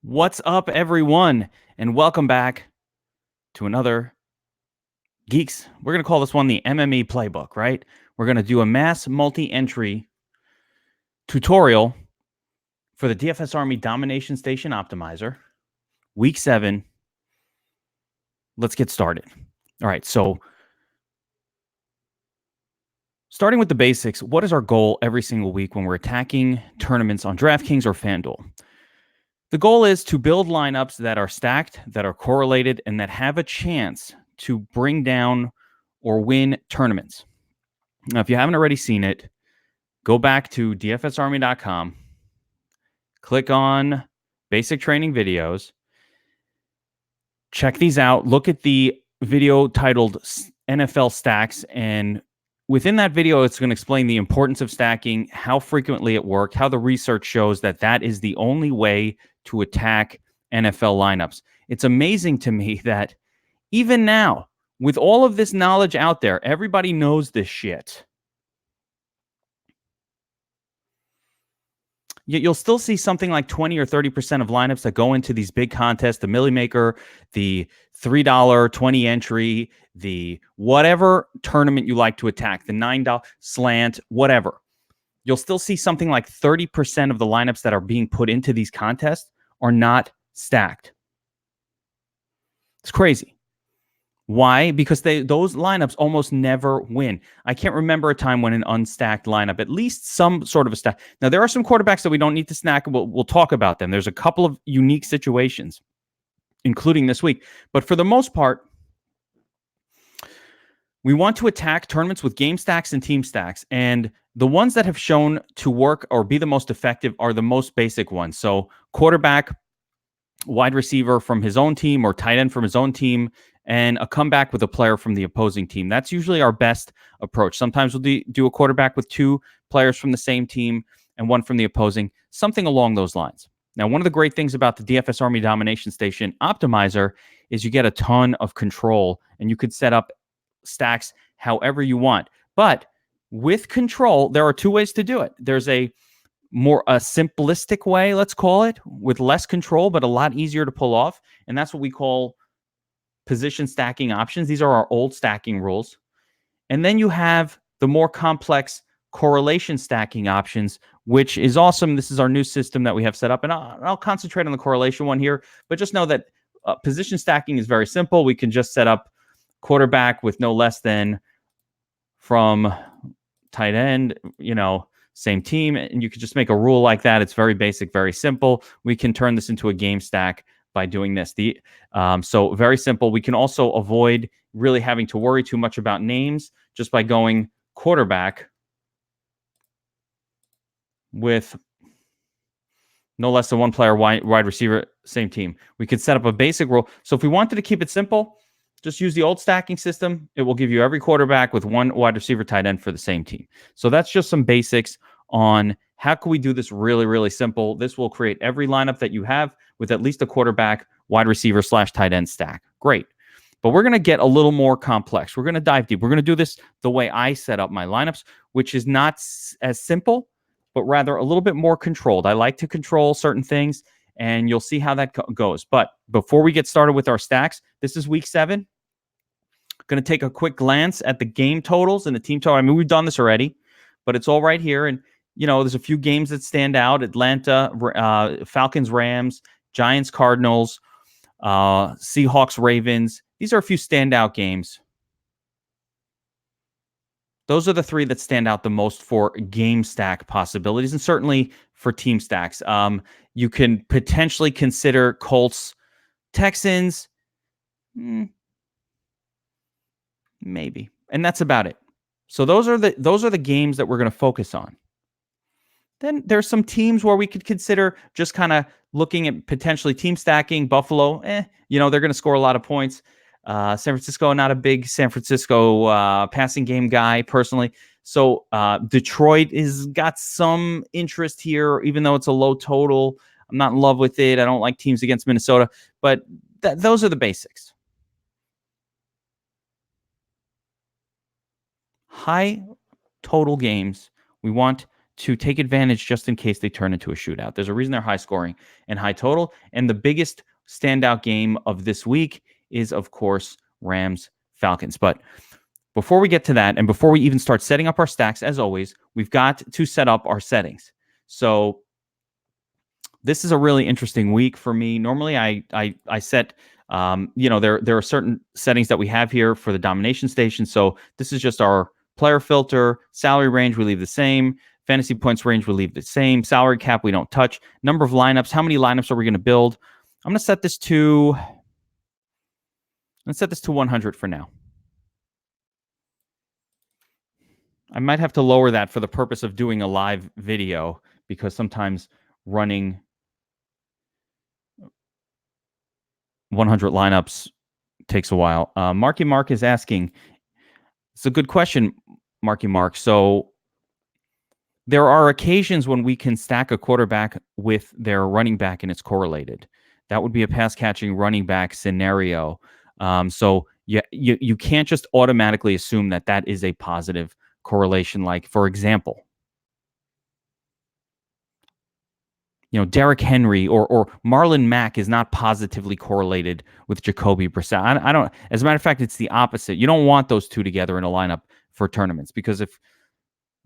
What's up, everyone, and welcome back to another Geeks. We're going to call this one the MMA Playbook, right? We're going to do a mass multi-entry tutorial for the DFS Army Domination Station Optimizer, Week 7. Let's get started. All right, so starting with the basics, what is our goal every single week when we're attacking tournaments on Draftkings or FanDuel? The goal is to build lineups that are stacked, that are correlated, and that have a chance to bring down or win tournaments. Now, if you haven't already seen it, go back to dfsarmy.com, click on basic training videos, check these out, look at the video titled NFL Stacks, and within that video, it's going to explain the importance of stacking, how frequently it worked, how the research shows that that is the only way to attack NFL lineups. It's amazing to me that even now, with all of this knowledge out there, everybody knows this shit. Yet you'll still see something like 20 or 30% of lineups that go into these big contests, the Millie Maker, the $3 20 entry, the whatever tournament you like to attack, the $9 slant, whatever. You'll still see something like 30% of the lineups that are being put into these contests are not stacked. It's crazy. Why? Because those lineups almost never win. I can't remember a time when an unstacked lineup, at least some sort of a stack. Now, there are some quarterbacks that we don't need to stack. We'll talk about them. There's a couple of unique situations, including this week. But for the most part, we want to attack tournaments with game stacks and team stacks. And the ones that have shown to work or be the most effective are the most basic ones. So quarterback, wide receiver from his own team, or tight end from his own team, and a comeback with a player from the opposing team. That's usually our best approach. Sometimes we'll do a quarterback with two players from the same team and one from the opposing, something along those lines. Now, one of the great things about the DFS Army Domination Station Optimizer is you get a ton of control, and you could set up stacks however you want. But with control, there are two ways to do it. There's a simplistic way, let's call it, with less control, but a lot easier to pull off. And that's what we call position stacking options. These are our old stacking rules. And then you have the more complex correlation stacking options, which is awesome. This is our new system that we have set up. And I'll concentrate on the correlation one here, but just know that position stacking is very simple. We can just set up quarterback with no less than from tight end, same team, and you could just make a rule like that. It's very basic, very simple. We can turn this into a game stack by doing this. So very simple. We can also avoid really having to worry too much about names just by going quarterback with no less than one player, wide receiver, same team. We could set up a basic rule. So if we wanted to keep it simple, just use the old stacking system. It will give you every quarterback with one wide receiver, tight end for the same team. So that's just some basics on how can we do this really, really simple. This will create every lineup that you have with at least a quarterback, wide receiver / tight end stack. Great. But we're going to get a little more complex. We're going to dive deep. We're going to do this the way I set up my lineups, which is not as simple, but rather a little bit more controlled. I like to control certain things, and you'll see how that goes. But before we get started with our stacks, this is week 7. Going to take a quick glance at the game totals and the team total. I mean, we've done this already, but it's all right here. And, there's a few games that stand out. Atlanta, Falcons, Rams, Giants, Cardinals, Seahawks, Ravens. These are a few standout games. Those are the 3 that stand out the most for game stack possibilities, and certainly for team stacks. You can potentially consider Colts, Texans, maybe, and that's about it. So those are the games that we're going to focus on. Then there's some teams where we could consider just kind of looking at potentially team stacking. Buffalo, they're going to score a lot of points. San Francisco, not a big San Francisco passing game guy personally. So Detroit has got some interest here, even though it's a low total. I'm not in love with it. I don't like teams against Minnesota, but those are the basics. High total games. We want to take advantage just in case they turn into a shootout. There's a reason they're high scoring and high total. And the biggest standout game of this week is, of course, Rams Falcons. But before we get to that, and before we even start setting up our stacks, as always, we've got to set up our settings. So this is a really interesting week for me. Normally, I set, there are certain settings that we have here for the domination station. So this is just our player filter, salary range, we leave the same. Fantasy points range, we leave the same. Salary cap, we don't touch. Number of lineups, how many lineups are we going to build? I'm going to set this to, let's set this to 100 for now. I might have to lower that for the purpose of doing a live video because sometimes running 100 lineups takes a while. Marky Mark is asking, it's a good question, Marky Mark. So there are occasions when we can stack a quarterback with their running back and it's correlated. That would be a pass catching running back scenario. So you can't just automatically assume that that is a positive correlation. Like, for example, Derrick Henry or Marlon Mack is not positively correlated with Jacoby Brissett. I don't. As a matter of fact, it's the opposite. You don't want those two together in a lineup for tournaments because if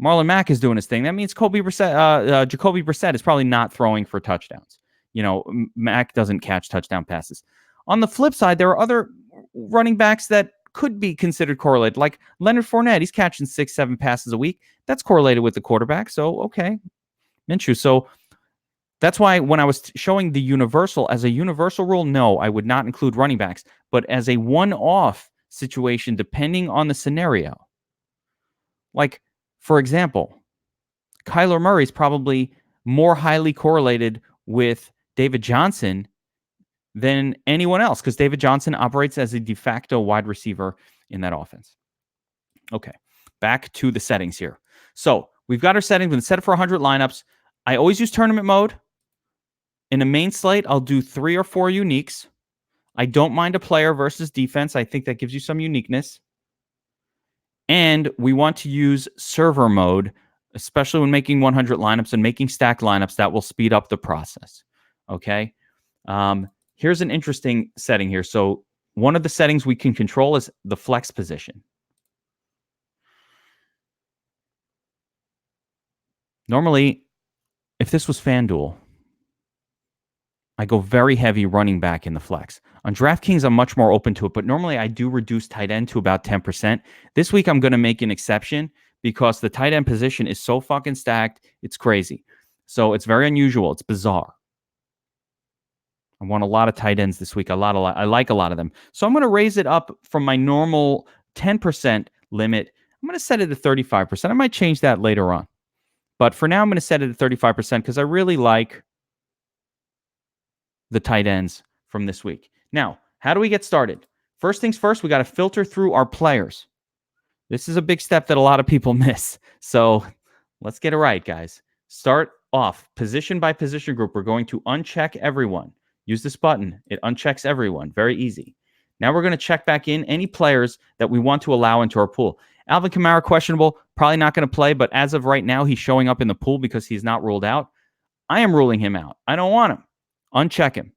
Marlon Mack is doing his thing, that means Jacoby Brissett is probably not throwing for touchdowns. Mack doesn't catch touchdown passes. On the flip side, there are other running backs that could be considered correlated, like Leonard Fournette. He's catching 6-7 passes a week. That's correlated with the quarterback. So, okay, Minshew. So that's why when I was showing the universal, as a universal rule, no, I would not include running backs. But as a one-off situation, depending on the scenario, like, for example, Kyler Murray is probably more highly correlated with David Johnson than anyone else because David Johnson operates as a de facto wide receiver in that offense. Okay, back to the settings here. So we've got our settings. We're going to set it for 100 lineups. I always use tournament mode. In a main slate, I'll do 3 or 4 uniques. I don't mind a player versus defense. I think that gives you some uniqueness. And we want to use server mode, especially when making 100 lineups and making stack lineups. That will speed up the process. Okay. Here's an interesting setting here. So one of the settings we can control is the flex position. Normally, if this was FanDuel, I go very heavy running back in the flex. On DraftKings, I'm much more open to it, but normally I do reduce tight end to about 10%. This week, I'm going to make an exception because the tight end position is so fucking stacked. It's crazy. So it's very unusual. It's bizarre. I want a lot of tight ends this week. I like a lot of them. So I'm going to raise it up from my normal 10% limit. I'm going to set it at 35%. I might change that later on. But for now, I'm going to set it at 35% because I really like the tight ends from this week. Now, how do we get started? First things first, we got to filter through our players. This is a big step that a lot of people miss. So let's get it right, guys. Start off position by position group. We're going to uncheck everyone. Use this button. It unchecks everyone. Very easy. Now we're going to check back in any players that we want to allow into our pool. Alvin Kamara, questionable. Probably not going to play, but as of right now, he's showing up in the pool because he's not ruled out. I am ruling him out. I don't want him. Uncheck him.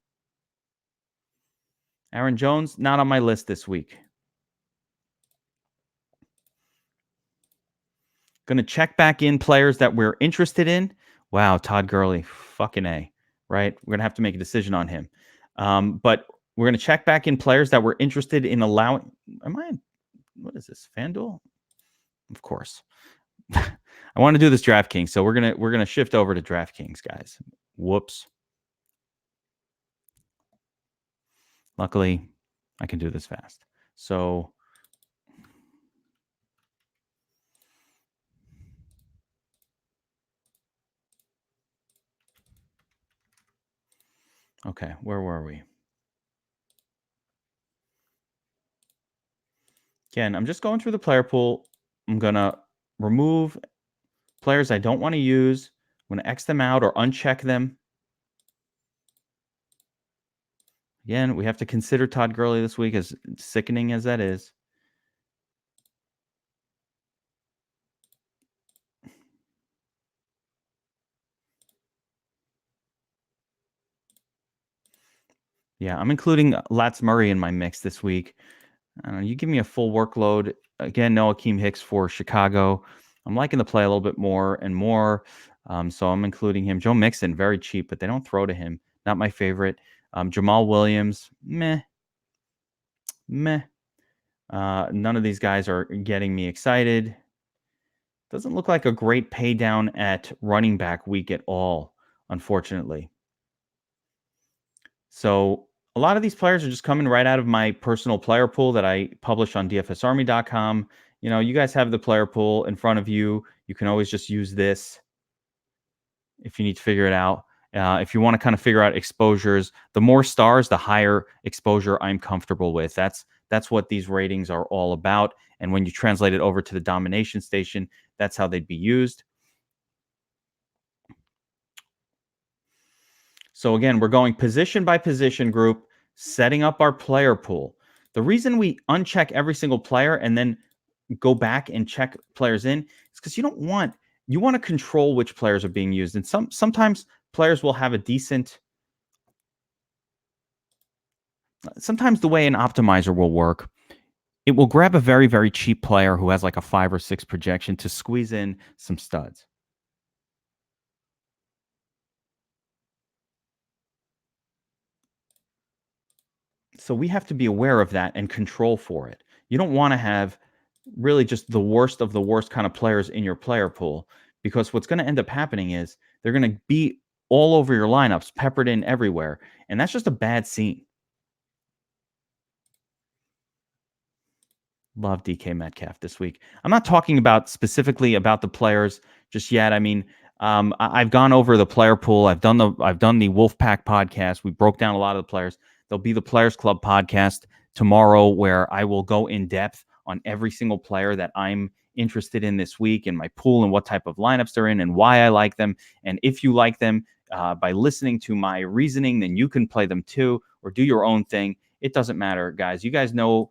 Aaron Jones, not on my list this week. Going to check back in players that we're interested in. Wow, Todd Gurley, fucking A, right? We're going to have to make a decision on him. But we're going to check back in players that we're interested in allowing. What is this, FanDuel? Of course. I want to do this Draftkings, so we're gonna shift over to Draftkings, guys. Whoops. Luckily, I can do this fast. So okay, where were we? Again, I'm just going through the player pool. I'm gonna remove players I don't want to use. I'm gonna X them out or uncheck them. Again, we have to consider Todd Gurley this week, as sickening as that is. Yeah, I'm including Lats Murray in my mix this week. I don't know, you give me a full workload. Again, no Akeem Hicks for Chicago. I'm liking the play a little bit more and more. So I'm including him. Joe Mixon, very cheap, but they don't throw to him. Not my favorite. Jamal Williams, meh, meh. None of these guys are getting me excited. Doesn't look like a great pay down at running back week at all, unfortunately. So a lot of these players are just coming right out of my personal player pool that I publish on dfsarmy.com. You guys have the player pool in front of you. You can always just use this if you need to figure it out. If you want to kind of figure out exposures, the more stars, the higher exposure I'm comfortable with. That's what these ratings are all about. And when you translate it over to the domination station, that's how they'd be used. So again, we're going position by position group, setting up our player pool. The reason we uncheck every single player and then go back and check players in is because you want to control which players are being used. And sometimes players will have a decent. Sometimes the way an optimizer will work, it will grab a very, very cheap player who has like a 5 or 6 projection to squeeze in some studs. So we have to be aware of that and control for it. You don't want to have really just the worst of the worst kind of players in your player pool, because what's going to end up happening is they're going to be all over your lineups, peppered in everywhere. And that's just a bad scene. Love DK Metcalf this week. I'm not talking about specifically about the players just yet. I mean, I've gone over the player pool. I've done the Wolfpack podcast. We broke down a lot of the players. There'll be the Players Club podcast tomorrow where I will go in depth on every single player that I'm interested in this week in my pool and what type of lineups they're in and why I like them. And if you like them by listening to my reasoning, then you can play them too or do your own thing. It doesn't matter, guys. You guys know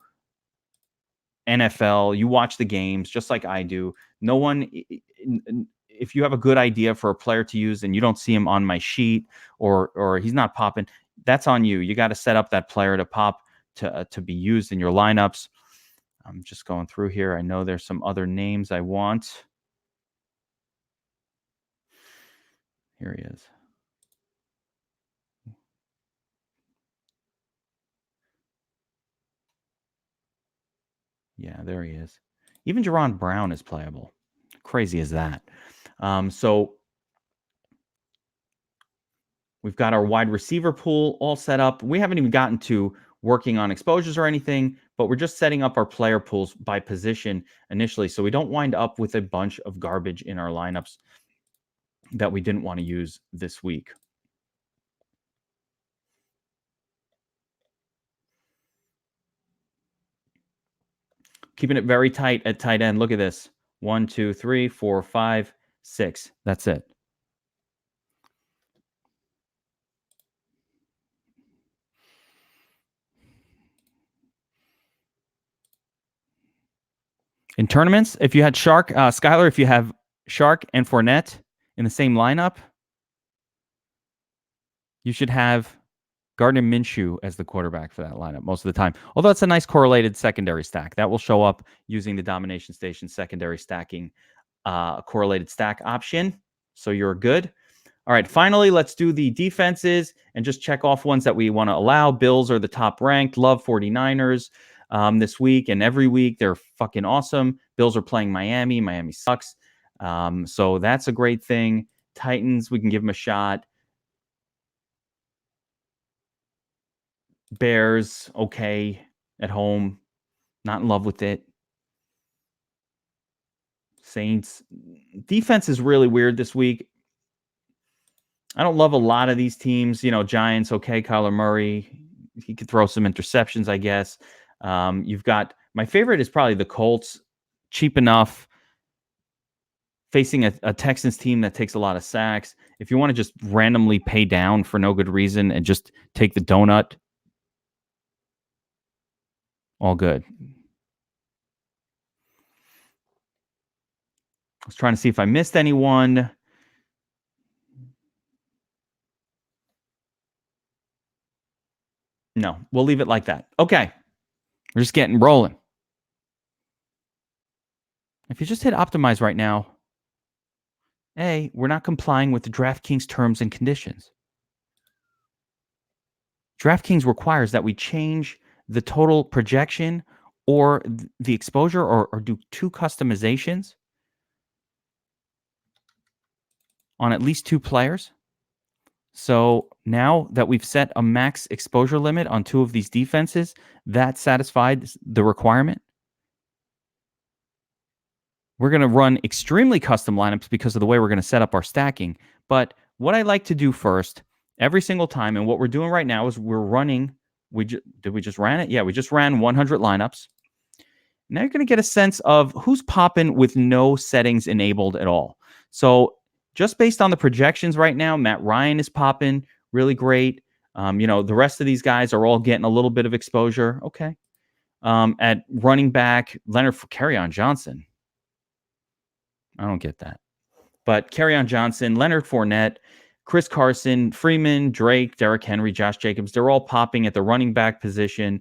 NFL, you watch the games just like I do. No one, if you have a good idea for a player to use and you don't see him on my sheet or he's not popping, that's on you. You got to set up that player to pop to be used in your lineups. I'm just going through here. I know there's some other names I want. Here he is. Yeah, there he is. Even Jerron Brown is playable. Crazy as that. So we've got our wide receiver pool all set up. We haven't even gotten to working on exposures or anything, but we're just setting up our player pools by position initially so we don't wind up with a bunch of garbage in our lineups that we didn't want to use this week. Keeping it very tight at tight end. Look at this. 1, 2, 3, 4, 5, 6. That's it. In tournaments, if you had Skylar, if you have Shark and Fournette in the same lineup, you should have Gardner Minshew as the quarterback for that lineup most of the time. Although it's a nice correlated secondary stack. That will show up using the Domination Station secondary stacking correlated stack option. So you're good. All right, finally, let's do the defenses and just check off ones that we want to allow. Bills are the top ranked. Love 49ers this week and every week. They're fucking awesome. Bills are playing Miami. Miami sucks. So that's a great thing. Titans, we can give them a shot. Bears, okay, at home. Not in love with it. Saints. Defense is really weird this week. I don't love a lot of these teams. Giants, okay. Kyler Murray, he could throw some interceptions, I guess. You've got, my favorite is probably the Colts. Cheap enough. Facing a Texans team that takes a lot of sacks. If you want to just randomly pay down for no good reason and just take the donut, all good. I was trying to see if I missed anyone. No, we'll leave it like that. Okay. We're just getting rolling. If you just hit optimize right now, we're not complying with the DraftKings terms and conditions. DraftKings requires that we change the total projection or the exposure or do 2 customizations on at least 2 players. So now that we've set a max exposure limit on 2 of these defenses, that satisfied the requirement. We're going to run extremely custom lineups because of the way we're going to set up our stacking. But what I like to do first, every single time, and what we're doing right now is we're running, did we just ran it? Yeah, we just ran 100 lineups. Now you're going to get a sense of who's popping with no settings enabled at all. So just based on the projections right now, Matt Ryan is popping really great. The rest of these guys are all getting a little bit of exposure. Okay. At running back, Leonard Kerryon Johnson. I don't get that. But Kerryon Johnson, Leonard Fournette, Chris Carson, Freeman, Drake, Derrick Henry, Josh Jacobs, they're all popping at the running back position.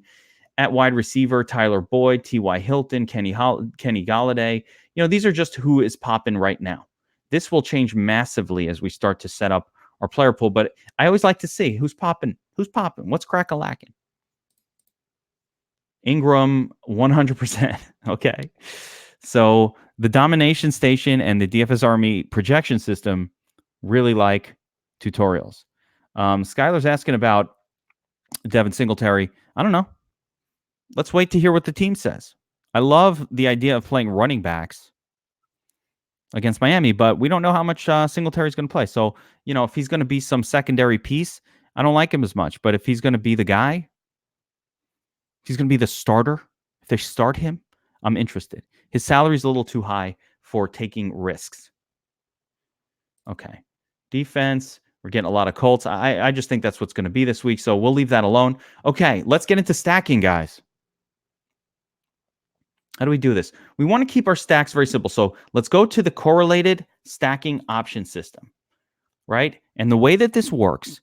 At wide receiver, Tyler Boyd, T.Y. Hilton, Kenny Golladay. These are just who is popping right now. This will change massively as we start to set up our player pool. But I always like to see who's popping. What's crack-a-lacking? Ingram, 100%. Okay. So the Domination Station and the DFS Army projection system really like tutorials. Skylar's asking about Devin Singletary. I don't know. Let's wait to hear what the team says. I love the idea of playing running backs against Miami, but we don't know how much Singletary is going to play. So, if he's going to be some secondary piece, I don't like him as much. But if he's going to be the guy, if he's going to be the starter, if they start him, I'm interested. His salary is a little too high for taking risks. Okay. Defense, we're getting a lot of Colts. I just think that's what's going to be this week, so we'll leave that alone. Okay, let's get into stacking, guys. How do we do this? We want to keep our stacks very simple. So let's go to the correlated stacking option system, right? And the way that this works,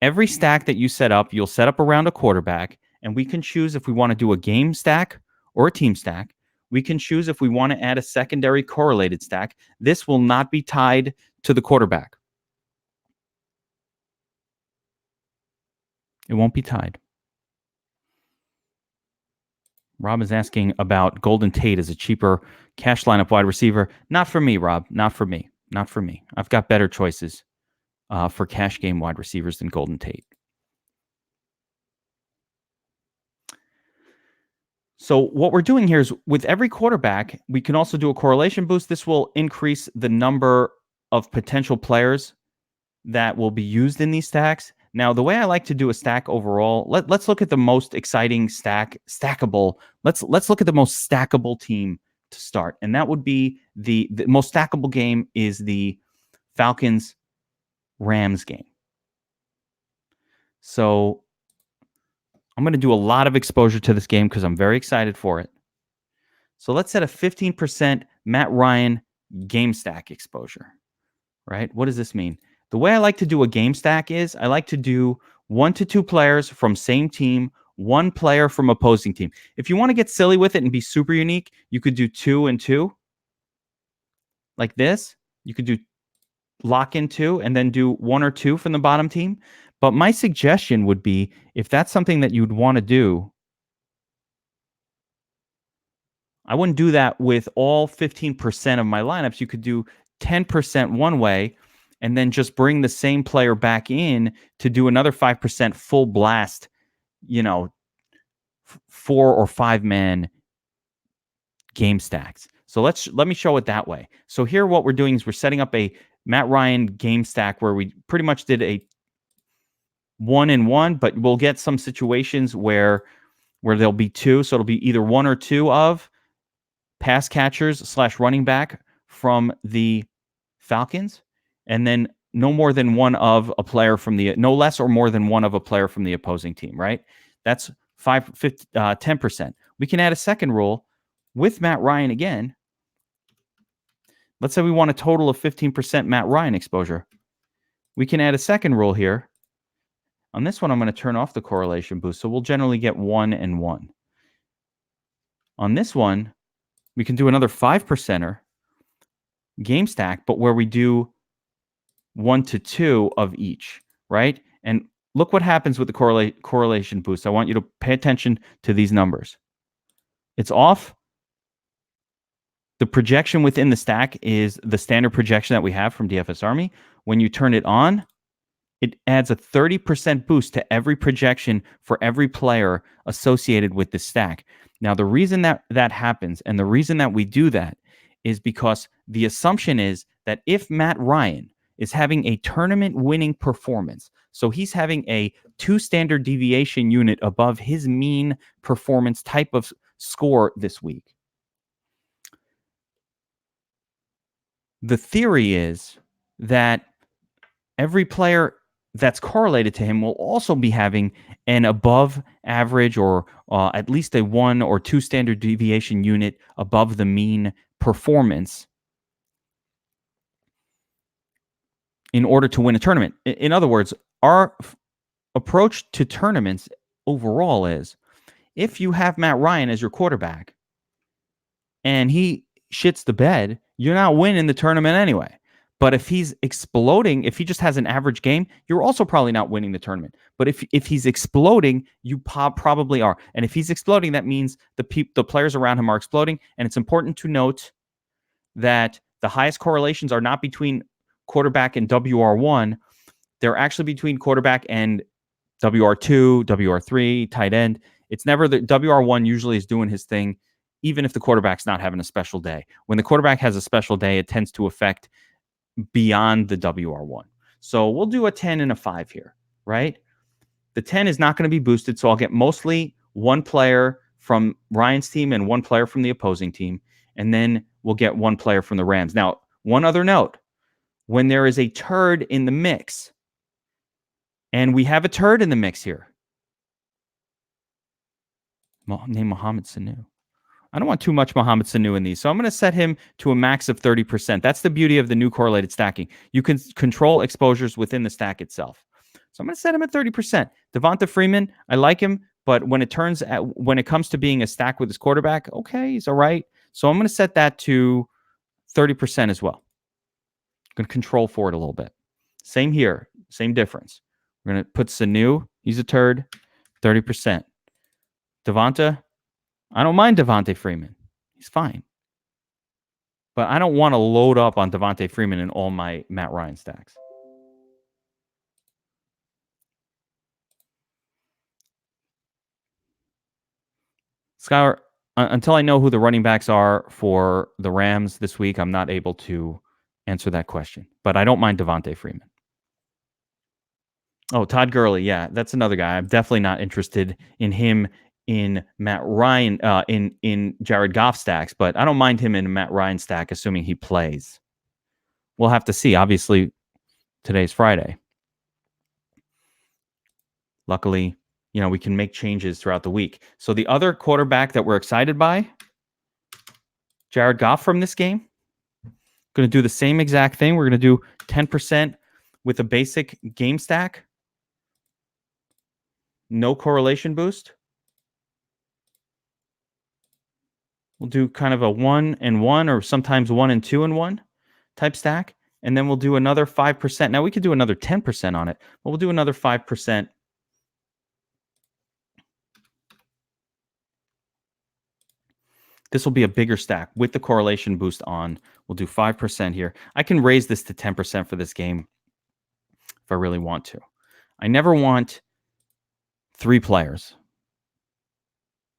every stack that you set up, you'll set up around a quarterback, and we can choose if we want to do a game stack or a team stack. We can choose if we want to add a secondary correlated stack. This will not be tied to the quarterback. It won't be tied. Rob is asking about Golden Tate as a cheaper cash lineup wide receiver. Not for me, Rob. Not for me. I've got better choices for cash game wide receivers than Golden Tate. So what we're doing here is with every quarterback, we can also do a correlation boost. This will increase the number of potential players that will be used in these stacks. Now, the way I like to do a stack overall, let's look at the most exciting stackable. Let's look at the most stackable team to start. And that would be the most stackable game is the Falcons-Rams game. So I'm going to do a lot of exposure to this game because I'm very excited for it. So let's set a 15% Matt Ryan game stack exposure, right? What does this mean? The way I like to do a game stack is I like to do 1 to 2 players from same team, 1 player from opposing team. If you want to get silly with it and be super unique, you could do 2 and 2 like this. You could do lock in 2 and then do 1 or 2 from the bottom team. But my suggestion would be if that's something that you'd want to do, I wouldn't do that with all 15% of my lineups. You could do 10% one way and then just bring the same player back in to do another 5% full blast, 4 or 5 man game stacks. So let me show it that way. So here what we're doing is we're setting up a Matt Ryan game stack where we pretty much did a 1 and 1, but we'll get some situations where there'll be 2. So it'll be either 1 or 2 of pass catchers / running back from the Falcons, and then no more than 1 of a player from no less or more than 1 of a player from the opposing team, right? That's 10%. We can add a second rule with Matt Ryan again. Let's say we want a total of 15% Matt Ryan exposure. We can add a second rule here. On this one, I'm going to turn off the correlation boost. So we'll generally get 1 and 1. On this one, we can do another 5%er game stack, but where we do 1 to 2 of each, right? And look what happens with the correlation boost. I want you to pay attention to these numbers. It's off. The projection within the stack is the standard projection that we have from DFS Army. When you turn it on, it adds a 30% boost to every projection for every player associated with the stack. Now, the reason that that happens and the reason that we do that is because the assumption is that if Matt Ryan is having a tournament winning performance, so he's having a 2 standard deviation unit above his mean performance type of score this week, the theory is that every player that's correlated to him will also be having an above average or at least a 1 or 2 standard deviation unit above the mean performance in order to win a tournament. In other words, our approach to tournaments overall is if you have Matt Ryan as your quarterback and he shits the bed, you're not winning the tournament anyway. But if he's exploding, if he just has an average game, you're also probably not winning the tournament. But if he's exploding, you probably are. And if he's exploding, that means the players around him are exploding. And it's important to note that the highest correlations are not between quarterback and WR1. They're actually between quarterback and WR2, WR3, tight end. It's never the WR1 usually is doing his thing, even if the quarterback's not having a special day. When the quarterback has a special day, it tends to affect beyond the WR1. So we'll do a 10 and a 5 here, right? The 10 is not going to be boosted, so I'll get mostly 1 player from Ryan's team and 1 player from the opposing team, and then we'll get 1 player from the Rams. Now, one other note, when there is a turd in the mix, and we have a turd in the mix here, name Mohamed Sanu. I don't want too much Mohamed Sanu in these, so I'm going to set him to a max of 30%. That's the beauty of the new correlated stacking. You can control exposures within the stack itself. So I'm going to set him at 30%. Devonta Freeman, I like him, but when it comes to being a stack with his quarterback, okay, he's all right. So I'm going to set that to 30% as well. I'm going to control for it a little bit. Same here, same difference. We're going to put Sanu, he's a turd, 30%. Devonta, I don't mind Devonta Freeman. He's fine. But I don't want to load up on Devonta Freeman in all my Matt Ryan stacks. Skylar, until I know who the running backs are for the Rams this week, I'm not able to answer that question. But I don't mind Devonta Freeman. Oh, Todd Gurley. Yeah, that's another guy. I'm definitely not interested in him in Matt Ryan, in Jared Goff stacks, but I don't mind him in a Matt Ryan stack, assuming he plays. We'll have to see. Obviously, today's Friday. Luckily, we can make changes throughout the week. So the other quarterback that we're excited by, Jared Goff from this game, going to do the same exact thing. We're going to do 10% with a basic game stack. No correlation boost. We'll do kind of a 1 and 1 or sometimes 1 and 2 and 1 type stack. And then we'll do another 5%. Now we could do another 10% on it, but we'll do another 5%. This will be a bigger stack with the correlation boost on. We'll do 5% here. I can raise this to 10% for this game if I really want to. I never want 3 players.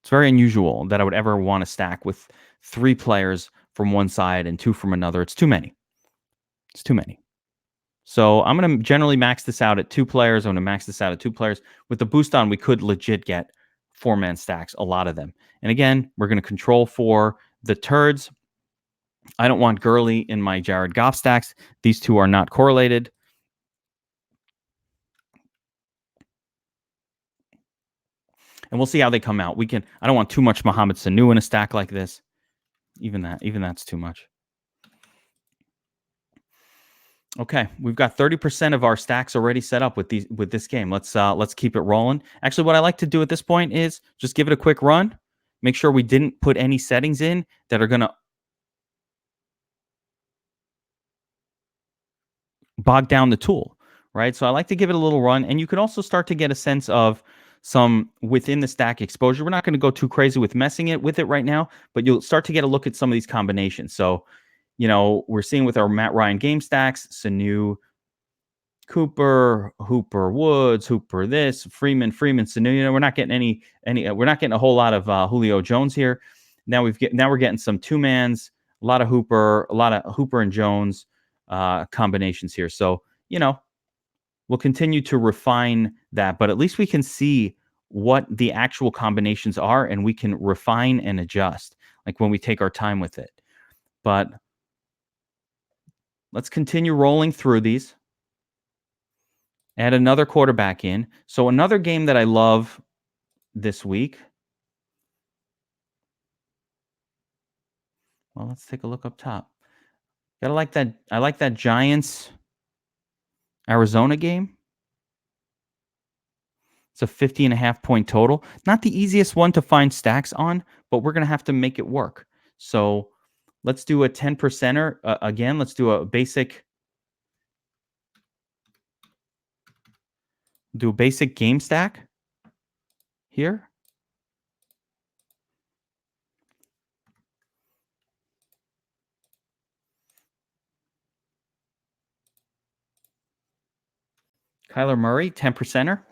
It's very unusual that I would ever want to stack with 3 players from one side and 2 from another. It's too many. It's too many. So I'm going to generally max this out at 2 players. I'm going to max this out at 2 players. With the boost on, we could legit get 4-man stacks, a lot of them. And again, we're going to control for the turds. I don't want Gurley in my Jared Goff stacks. These 2 are not correlated. And we'll see how they come out. I don't want too much Mohamed Sanu in a stack like this. Even that's too much. Okay, we've got 30% of our stacks already set up with this game. Let's keep it rolling. Actually, what I like to do at this point is just give it a quick run. Make sure we didn't put any settings in that are going to bog down the tool, right? So I like to give it a little run, and you can also start to get a sense of some within the stack exposure. We're not going to go too crazy with messing it with it right now, but you'll start to get a look at some of these combinations. So, we're seeing with our Matt Ryan game stacks, Sanu, Cooper, Hooper, Woods, Hooper, this, Freeman, Sanu. We're not getting we're not getting a whole lot of Julio Jones here. Now we're getting some two-mans, a lot of Hooper and Jones combinations here. So, we'll continue to refine that, but at least we can see what the actual combinations are, and we can refine and adjust, like when we take our time with it. But let's continue rolling through these. Add another quarterback in. So another game that I love this week. Well, let's take a look up top. Gotta like that. I like that Giants Arizona game. It's a 50.5 point total. Not the easiest one to find stacks on, but we're going to have to make it work. So let's do a 10%er. Again, let's do a basic game stack here. Kyler Murray, 10%er.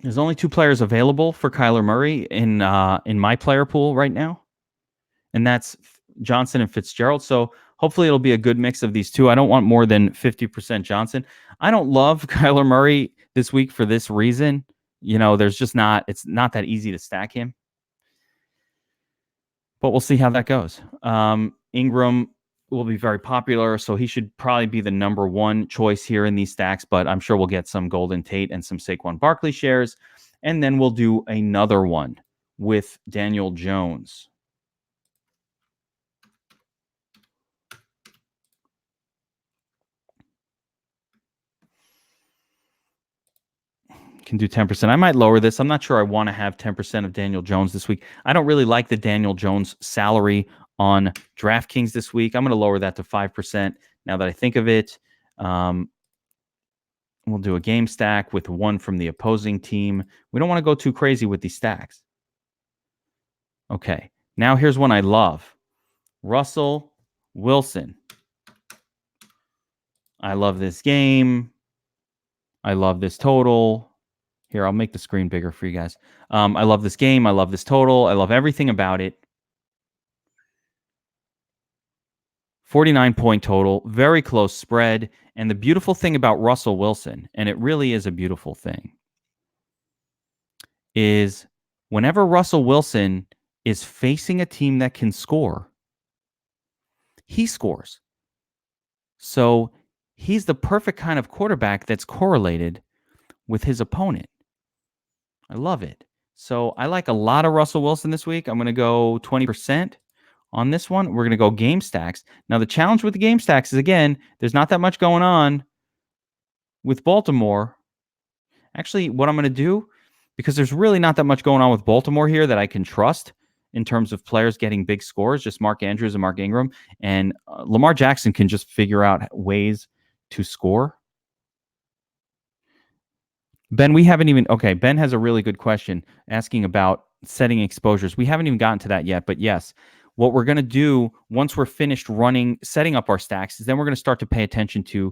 There's only 2 players available for Kyler Murray in my player pool right now, and that's Johnson and Fitzgerald. So hopefully it'll be a good mix of these two. I don't want more than 50% Johnson. I don't love Kyler Murray this week for this reason. It's not that easy to stack him. But we'll see how that goes. Ingram will be very popular, so he should probably be the number 1 choice here in these stacks, but I'm sure we'll get some Golden Tate and some Saquon Barkley shares, and then we'll do another one with Daniel Jones. Can do 10%. I might lower this. I'm not sure I want to have 10% of Daniel Jones this week. I don't really like the Daniel Jones salary on DraftKings this week. I'm going to lower that to 5% now that I think of it. We'll do a game stack with 1 from the opposing team. We don't want to go too crazy with these stacks. Okay, now here's one I love. Russell Wilson. I love this game. I love this total. Here, I'll make the screen bigger for you guys. I love this game. I love this total. I love everything about it. 49-point total, very close spread. And the beautiful thing about Russell Wilson, and it really is a beautiful thing, is whenever Russell Wilson is facing a team that can score, he scores. So he's the perfect kind of quarterback that's correlated with his opponent. I love it. So I like a lot of Russell Wilson this week. I'm going to go 20% on this one. We're going to go game stacks. Now, the challenge with the game stacks is, again, there's not that much going on with Baltimore. Actually, what I'm going to do, because there's really not that much going on with Baltimore here that I can trust in terms of players getting big scores, just Mark Andrews and Mark Ingram. And Lamar Jackson can just figure out ways to score. Ben, Ben has a really good question asking about setting exposures. We haven't even gotten to that yet, but yes, what we're going to do once we're finished setting up our stacks is then we're going to start to pay attention to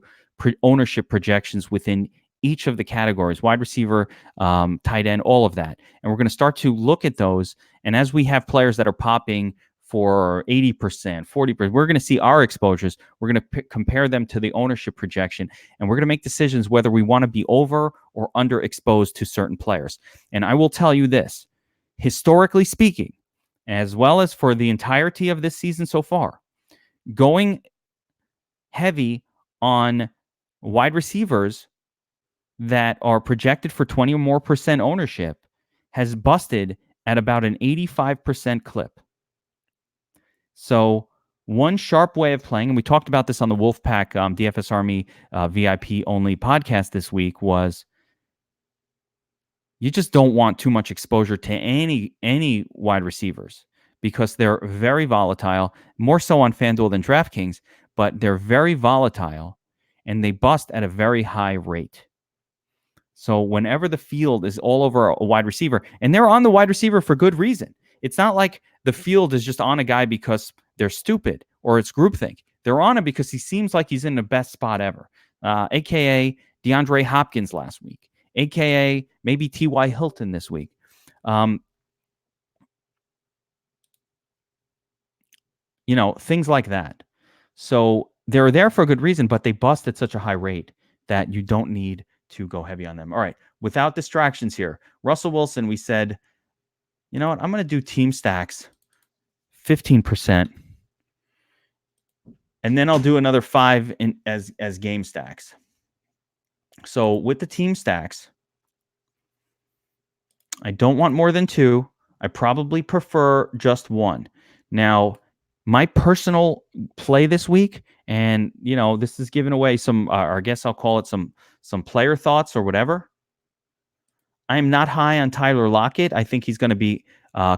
ownership projections within each of the categories, wide receiver, tight end, all of that. And we're going to start to look at those. And as we have players that are popping for 80%, 40%, we're going to see our exposures. We're going to compare them to the ownership projection, and we're going to make decisions whether we want to be over or underexposed to certain players. And I will tell you this, historically speaking, as well as for the entirety of this season so far, going heavy on wide receivers that are projected for 20 or more % ownership has busted at about an 85% clip. So one sharp way of playing, and we talked about this on the Wolfpack DFS Army VIP only podcast this week, was you just don't want too much exposure to any wide receivers because they're very volatile, more so on FanDuel than DraftKings, but they're very volatile and they bust at a very high rate. So whenever the field is all over a wide receiver, and they're on the wide receiver for good reason. It's not like the field is just on a guy because they're stupid or it's groupthink. They're on him because he seems like he's in the best spot ever, a.k.a. DeAndre Hopkins last week, a.k.a. maybe T.Y. Hilton this week. Things like that. So they're there for a good reason, but they bust at such a high rate that you don't need to go heavy on them. All right. Without distractions here, Russell Wilson, we said, you know what? I'm going to do team stacks, 15%. And then I'll do another 5 as game stacks. So with the team stacks, I don't want more than 2. I probably prefer just 1. Now, my personal play this week, and this is giving away some, or I guess I'll call it some player thoughts or whatever. I am not high on Tyler Lockett. I think he's going to be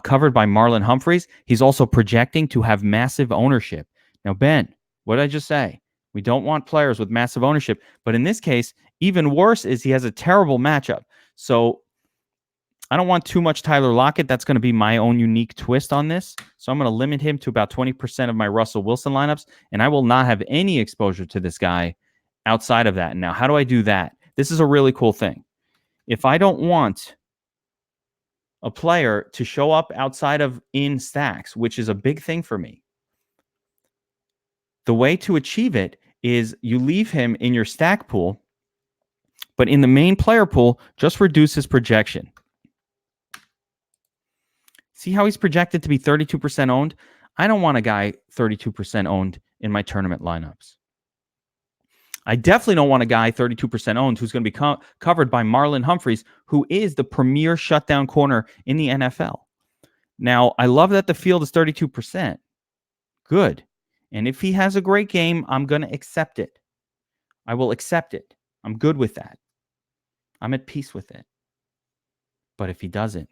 covered by Marlon Humphreys. He's also projecting to have massive ownership. Now, Ben, what did I just say? We don't want players with massive ownership. But in this case, even worse is he has a terrible matchup. So I don't want too much Tyler Lockett. That's going to be my own unique twist on this. So I'm going to limit him to about 20% of my Russell Wilson lineups, and I will not have any exposure to this guy outside of that. Now, how do I do that? This is a really cool thing. If I don't want a player to show up outside of in stacks, which is a big thing for me, the way to achieve it is you leave him in your stack pool, but in the main player pool, just reduce his projection. See how he's projected to be 32% owned? I don't want a guy 32% owned in my tournament lineups. I definitely don't want a guy 32% owned who's going to be covered by Marlon Humphreys, who is the premier shutdown corner in the NFL. Now, I love that the field is 32%. Good. And if he has a great game, I'm going to accept it. I will accept it. I'm good with that. I'm at peace with it. But if he doesn't,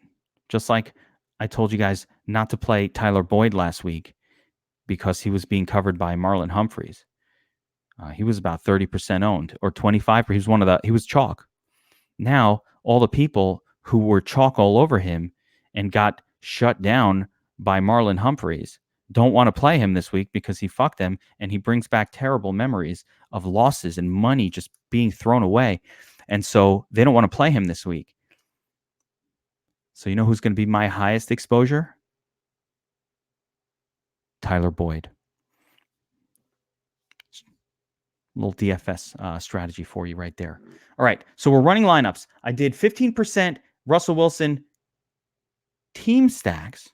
just like I told you guys not to play Tyler Boyd last week because he was being covered by Marlon Humphreys. He was about 30% owned or 25%. He was chalk. Now, all the people who were chalk all over him and got shut down by Marlon Humphreys don't want to play him this week because he fucked them and he brings back terrible memories of losses and money just being thrown away. And so they don't want to play him this week. So you know who's going to be my highest exposure? Tyler Boyd. Little DFS strategy for you right there. All right, so we're running lineups. I did 15% Russell Wilson team stacks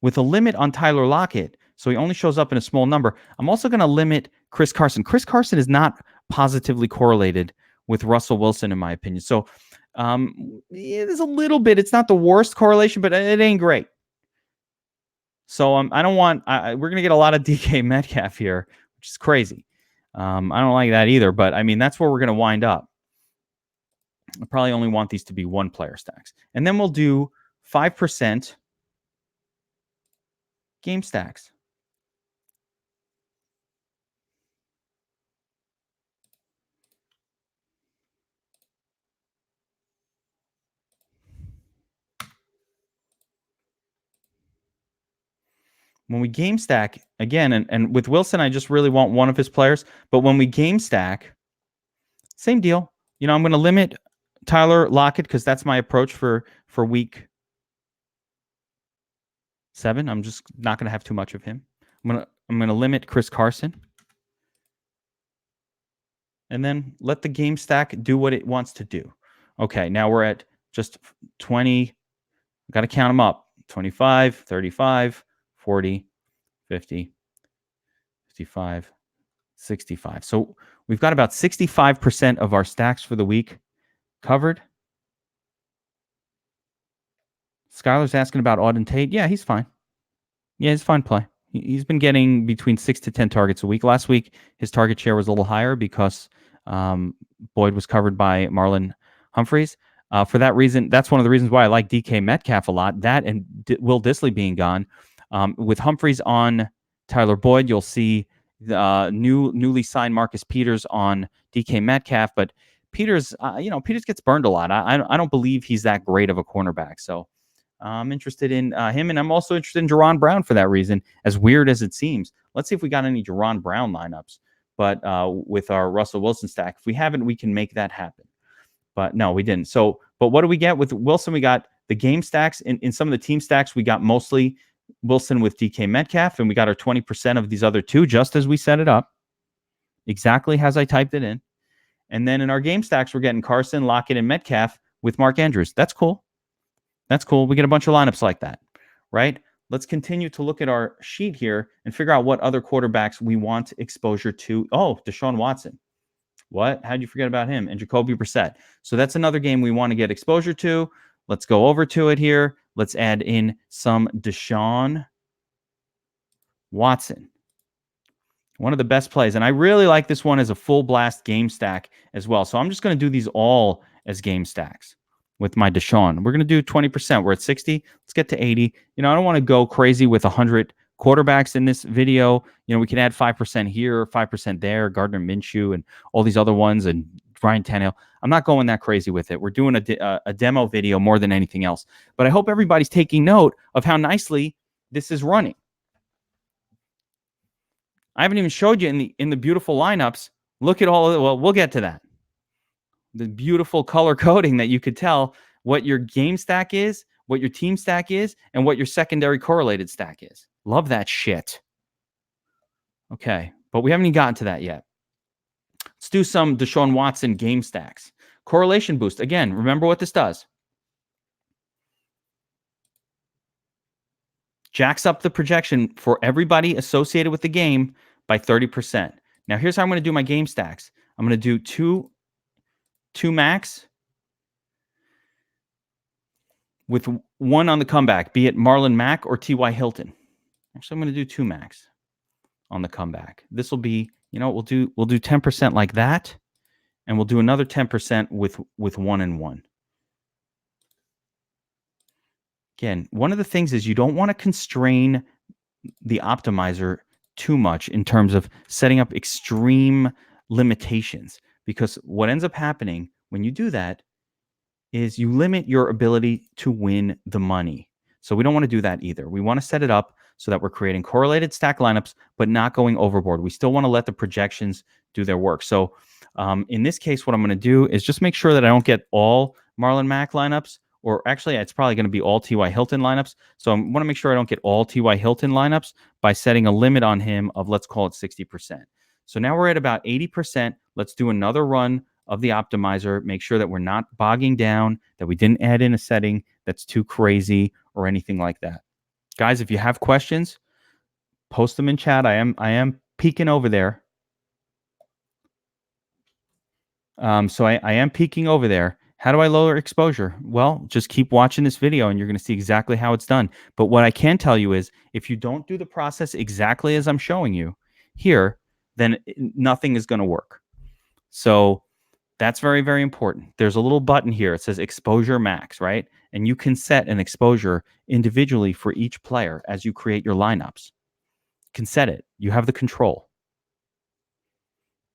with a limit on Tyler Lockett, so he only shows up in a small number. I'm also going to limit Chris Carson. Chris Carson is not positively correlated with Russell Wilson, in my opinion. So there's a little bit. It's not the worst correlation, but it ain't great. So I don't want. We're going to get a lot of DK Metcalf here, which is crazy. I don't like that either, but I mean, that's where we're going to wind up. I probably only want these to be 1-player stacks. And then we'll do 5% game stacks. When we game stack, again, and with Wilson, I just really want one of his players. But when we game stack, same deal. I'm going to limit Tyler Lockett because that's my approach for week 7. I'm just not going to have too much of him. I'm going to limit Chris Carson. And then let the game stack do what it wants to do. Okay, now we're at just 20. Got to count them up. 25, 35, 40, 50, 55, 65. So we've got about 65% of our stacks for the week covered. Skylar's asking about Auden Tate. Yeah, he's fine. Yeah, he's a fine play. He's been getting between 6 to 10 targets a week. Last week, his target share was a little higher because Boyd was covered by Marlon Humphreys. For that reason, that's one of the reasons why I like DK Metcalf a lot. That and Will Dissly being gone. With Humphreys on Tyler Boyd, you'll see newly signed Marcus Peters on DK Metcalf. But Peters, Peters gets burned a lot. I don't believe he's that great of a cornerback. So I'm interested in him, and I'm also interested in Jaron Brown for that reason, as weird as it seems. Let's see if we got any Jaron Brown lineups. But with our Russell Wilson stack, if we haven't, we can make that happen. But no, we didn't. So, but what do we get with Wilson? We got the game stacks. In some of the team stacks, we got mostly Wilson with DK Metcalf, and we got our 20% of these other two, just as we set it up, exactly as I typed it in. And then in our game stacks, we're getting Carson, Lockett, and Metcalf with Mark Andrews. That's cool. That's cool. We get a bunch of lineups like that, right? Let's continue to look at our sheet here and figure out what other quarterbacks we want exposure to. Oh, Deshaun Watson. What? How'd you forget about him? And Jacoby Brissett. So that's another game we want to get exposure to. Let's go over to it here. Let's add in some Deshaun Watson. One of the best plays. And I really like this one as a full blast game stack as well. So I'm just going to do these all as game stacks with my Deshaun. We're going to do 20%. We're at 60. Let's get to 80. I don't want to go crazy with 100 quarterbacks in this video. We can add 5% here, 5% there, Gardner Minshew and all these other ones, and Ryan Tannehill. I'm not going that crazy with it. We're doing a demo video more than anything else. But I hope everybody's taking note of how nicely this is running. I haven't even showed you in the beautiful lineups. Look at all of it. Well, we'll get to that. The beautiful color coding that you could tell what your game stack is, what your team stack is, and what your secondary correlated stack is. Love that shit. Okay, but we haven't even gotten to that yet. Let's do some Deshaun Watson game stacks. Correlation boost. Again, remember what this does. Jacks up the projection for everybody associated with the game by 30%. Now, here's how I'm going to do my game stacks. I'm going to do two max with one on the comeback, be it Marlon Mack or T.Y. Hilton. Actually, I'm going to do two max on the comeback. This will be, we'll do 10% like that, and we'll do another 10% with 1 and 1. Again, one of the things is you don't want to constrain the optimizer too much in terms of setting up extreme limitations, because what ends up happening when you do that is you limit your ability to win the money. So we don't want to do that either. We want to set it up so that we're creating correlated stack lineups, but not going overboard. We still want to let the projections do their work. So in this case, what I'm going to do is just make sure that I don't get all Marlon Mack lineups, or actually it's probably going to be all T.Y. Hilton lineups. So I want to make sure I don't get all T.Y. Hilton lineups by setting a limit on him of, let's call it 60%. So now we're at about 80%. Let's do another run of the optimizer, make sure that we're not bogging down, that we didn't add in a setting that's too crazy or anything like that. Guys, if you have questions, post them in chat. I am peeking over there. So I am peeking over there. How do I lower exposure? Well, just keep watching this video and you're going to see exactly how it's done. But what I can tell you is if you don't do the process exactly as I'm showing you here, then nothing is going to work. So that's very, very important. There's a little button here. It says exposure max, right? And you can set an exposure individually for each player as you create your lineups. You can set it. You have the control.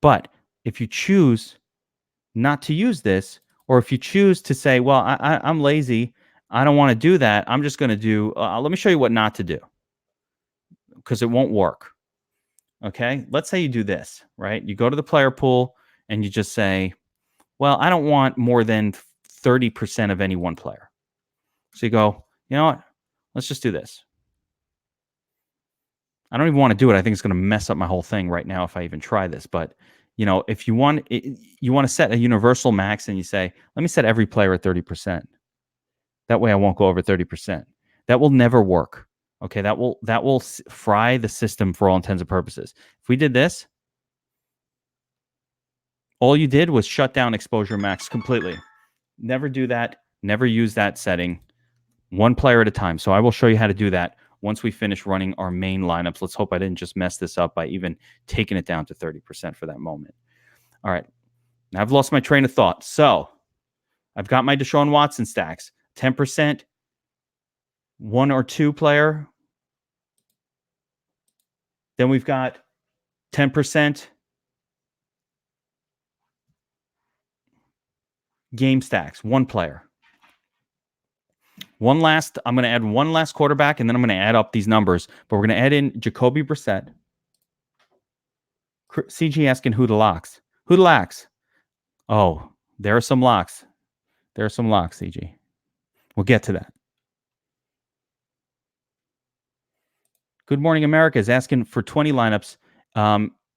But if you choose not to use this, or if you choose to say, well, I'm lazy, I don't want to do that, I'm just going to do, let me show you what not to do, because it won't work. Okay, let's say you do this, right? You go to the player pool and you just say, well, I don't want more than 30% of any one player. So you go, you know what? Let's just do this. I don't even want to do it. I think it's going to mess up my whole thing right now if I even try this. But, if you want to set a universal max and you say, let me set every player at 30%. That way I won't go over 30%. That will never work. Okay, that will fry the system for all intents and purposes. If we did this, all you did was shut down exposure max completely. Never do that. Never use that setting. One player at a time. So I will show you how to do that once we finish running our main lineups. Let's hope I didn't just mess this up by even taking it down to 30% for that moment. All right. Now I've lost my train of thought. So I've got my Deshaun Watson stacks. 10%, 1 or 2 player. Then we've got 10% game stacks, 1 player. I'm going to add one last quarterback, and then I'm going to add up these numbers. But we're going to add in Jacoby Brissett. CG asking who the locks. Who the locks? Oh, there are some locks. There are some locks, CG. We'll get to that. Good Morning America is asking for 20 lineups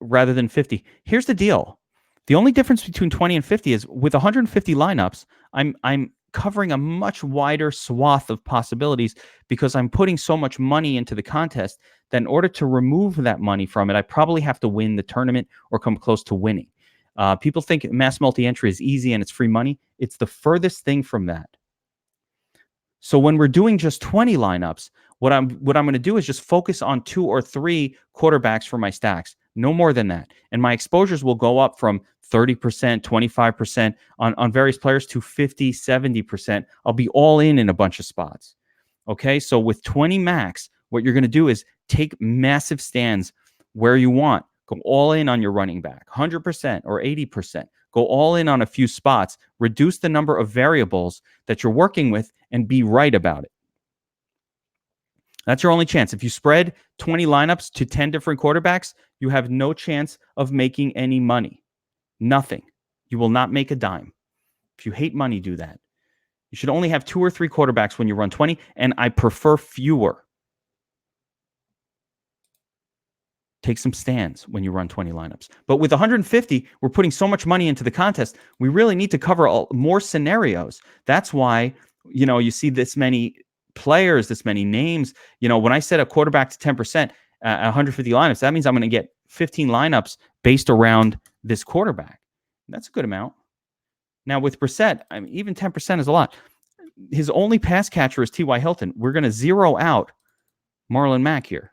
rather than 50. Here's the deal. The only difference between 20 and 50 is with 150 lineups, I'm covering a much wider swath of possibilities because I'm putting so much money into the contest that in order to remove that money from it, I probably have to win the tournament or come close to winning. People think mass multi-entry is easy and it's free money. It's the furthest thing from that. So when we're doing just 20 lineups, what I'm going to do is just focus on 2 or 3 quarterbacks for my stacks, no more than that. And my exposures will go up from 30%, 25% on various players to 50, 70%. I'll be all in a bunch of spots. Okay, so with 20 max, what you're going to do is take massive stands where you want. Go all in on your running back, 100% or 80%. Go all in on a few spots. Reduce the number of variables that you're working with and be right about it. That's your only chance. If you spread 20 lineups to 10 different quarterbacks, you have no chance of making any money. Nothing. You will not make a dime. If you hate money, do that. You should only have 2 or 3 quarterbacks when you run 20, and I prefer fewer. Take some stands when you run 20 lineups. But with 150, we're putting so much money into the contest, we really need to cover more scenarios. That's why, you see this many players, this many names. When I set a quarterback to 10%, 150 lineups, that means I'm going to get 15 lineups based around this quarterback. That's a good amount. Now with Brissett, even 10% is a lot. His only pass catcher is T.Y. Hilton. We're going to zero out Marlon Mack here.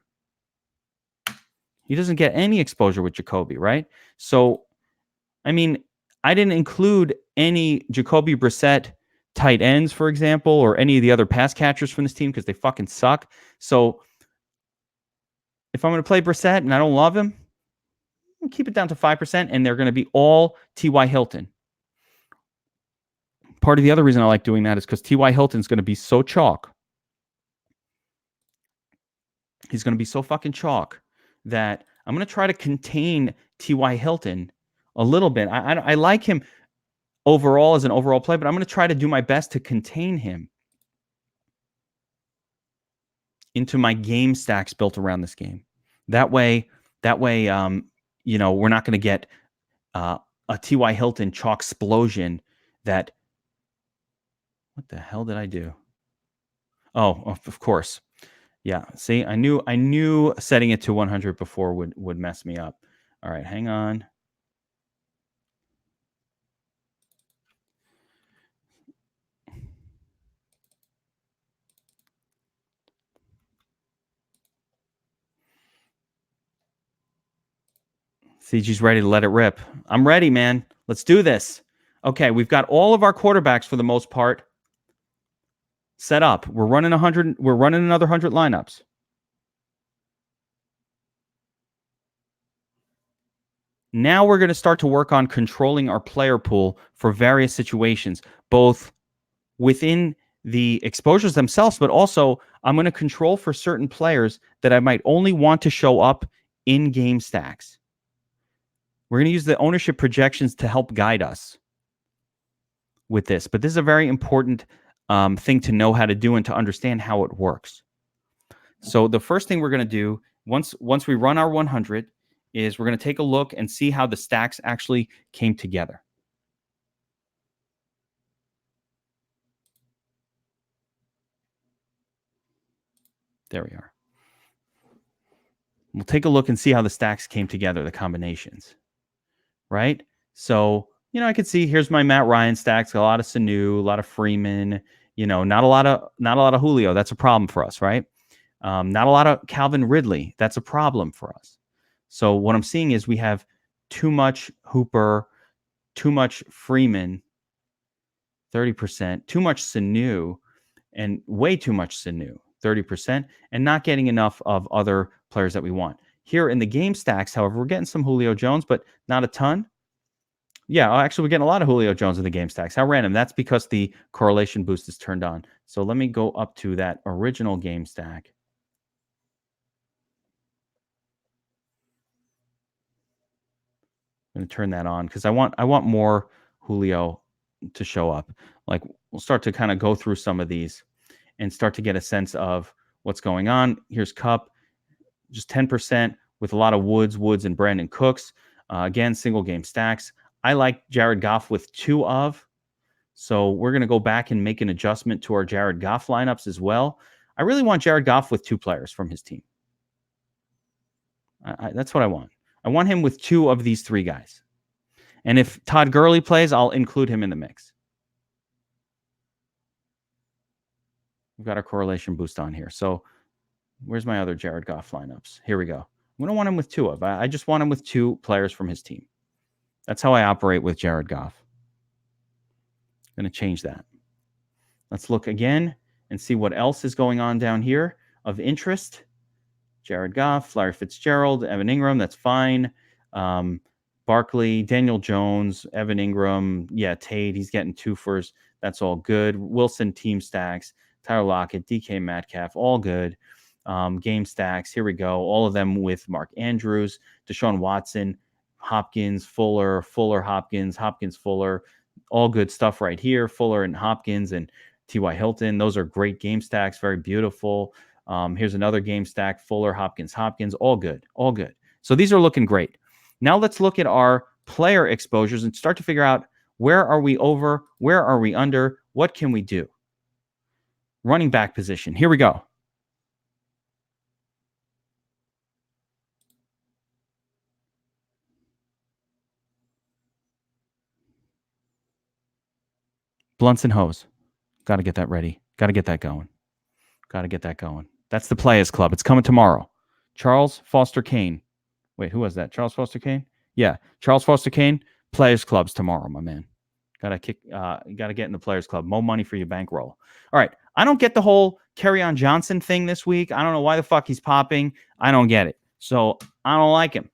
He doesn't get any exposure with Jacoby, right? So, I didn't include any Jacoby Brissett tight ends, for example, or any of the other pass catchers from this team because they fucking suck. So, if I'm going to play Brissett and I don't love him, I'll keep it down to 5%, and they're going to be all T.Y. Hilton. Part of the other reason I like doing that is because T.Y. Hilton's going to be so chalk. He's going to be so fucking chalk that I'm going to try to contain T.Y. Hilton a little bit. I like him overall as an overall play, but I'm going to try to do my best to contain him into my game stacks built around this game. That way, we're not going to get a T.Y. Hilton chalk explosion that. What the hell did I do? Oh, of course. Yeah, see, I knew setting it to 100 before would mess me up. All right, hang on. CG's ready to let it rip. I'm ready, man. Let's do this. Okay, we've got all of our quarterbacks for the most part set up. We're running 100. We're running another 100 lineups. Now we're going to start to work on controlling our player pool for various situations, both within the exposures themselves, but also I'm going to control for certain players that I might only want to show up in game stacks. We're going to use the ownership projections to help guide us with this, but this is a very important thing to know how to do and to understand how it works. So the first thing we're going to do once we run our 100 is we're going to take a look and see how the stacks actually came together. There we are. We'll take a look and see how the stacks came together, the combinations, right? So, I could see here's my Matt Ryan stacks, a lot of Sanu, a lot of Freeman, not a lot of Julio. That's a problem for us, right? Not a lot of Calvin Ridley. That's a problem for us. So what I'm seeing is we have too much Hooper, too much Freeman, 30%, too much Sanu, and way too much Sanu, 30%, and not getting enough of other players that we want. Here in the game stacks, however, we're getting some Julio Jones, but not a ton. Yeah, actually, we're getting a lot of Julio Jones in the game stacks. How random. That's because the correlation boost is turned on. So let me go up to that original game stack. I'm going to turn that on because I want more Julio to show up. Like, we'll start to kind of go through some of these and start to get a sense of what's going on. Here's Cup, just 10% with a lot of Woods, and Brandon Cooks. Again, single game stacks. I like Jared Goff with 2 of. So we're going to go back and make an adjustment to our Jared Goff lineups as well. I really want Jared Goff with 2 players from his team. That's what I want. I want him with 2 of these 3 guys. And if Todd Gurley plays, I'll include him in the mix. We've got our correlation boost on here. So where's my other Jared Goff lineups? Here we go. We don't want him with 2 of. I just want him with 2 players from his team. That's how I operate with Jared Goff. I'm going to change that. Let's look again and see what else is going on down here of interest. Jared Goff, Larry Fitzgerald, Evan Ingram, that's fine. Barkley, Daniel Jones, Evan Ingram, Tate, he's getting 2-fers. That's all good. Wilson team stacks, Tyler Lockett, DK Metcalf, all good. Game stacks, here we go. All of them with Mark Andrews, Deshaun Watson, Hopkins, Fuller, Hopkins, Fuller, all good stuff right here. Fuller and Hopkins and T.Y. Hilton, those are great game stacks, very beautiful. Here's another game stack, Fuller, Hopkins, all good, all good. So these are looking great. Now let's look at our player exposures and start to figure out where are we over, where are we under, what can we do? Running back position, here we go. Blunts and hose. Got to get that ready. Got to get that going. That's the Players Club. It's coming tomorrow. Charles Foster Kane. Wait, who was that? Charles Foster Kane? Yeah, Charles Foster Kane. Players Club's tomorrow, my man. Gotta get in the Players Club. More money for your bankroll. All right. I don't get the whole Kerryon Johnson thing this week. I don't know why the fuck he's popping. I don't get it. So I don't like him.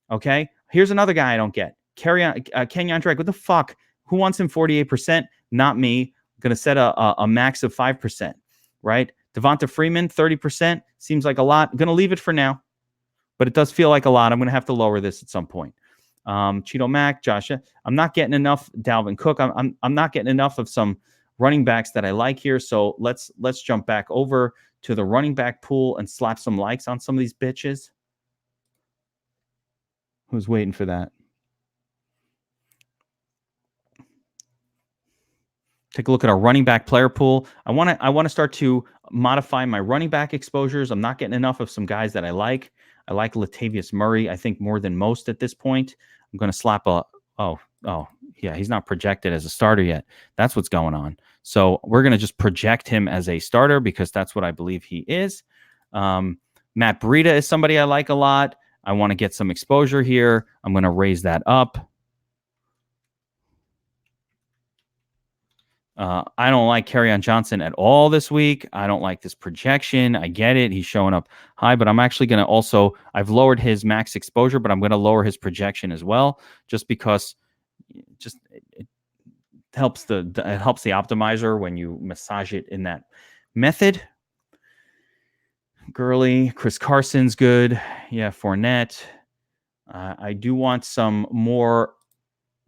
Okay. Here's another guy I don't get. Kenyon Drake. What the fuck? Who wants him 48%? Not me. I'm gonna set a max of 5%. Right? Devonta Freeman, 30%. Seems like a lot. I'm gonna leave it for now, but it does feel like a lot. I'm gonna have to lower this at some point. Cheeto Mack, Josh. I'm not getting enough Dalvin Cook. I'm not getting enough of some running backs that I like here. So let's jump back over to the running back pool and slap some likes on some of these bitches. Who's waiting for that? Take a look at our running back player pool. I want to start to modify my running back exposures. I'm not getting enough of some guys that I like. I like Latavius Murray, I think, more than most at this point. I'm going to slap he's not projected as a starter yet. That's what's going on. So we're going to just project him as a starter because that's what I believe he is. Matt Breida is somebody I like a lot. I want to get some exposure here. I'm going to raise that up. I don't like Kerryon Johnson at all this week. I don't like this projection. I get it. He's showing up high, but I'm actually going to I've lowered his max exposure, but I'm going to lower his projection as well, just because it helps the optimizer when you massage it in that method. Gurley, Chris Carson's good. Yeah, Fournette. I do want some more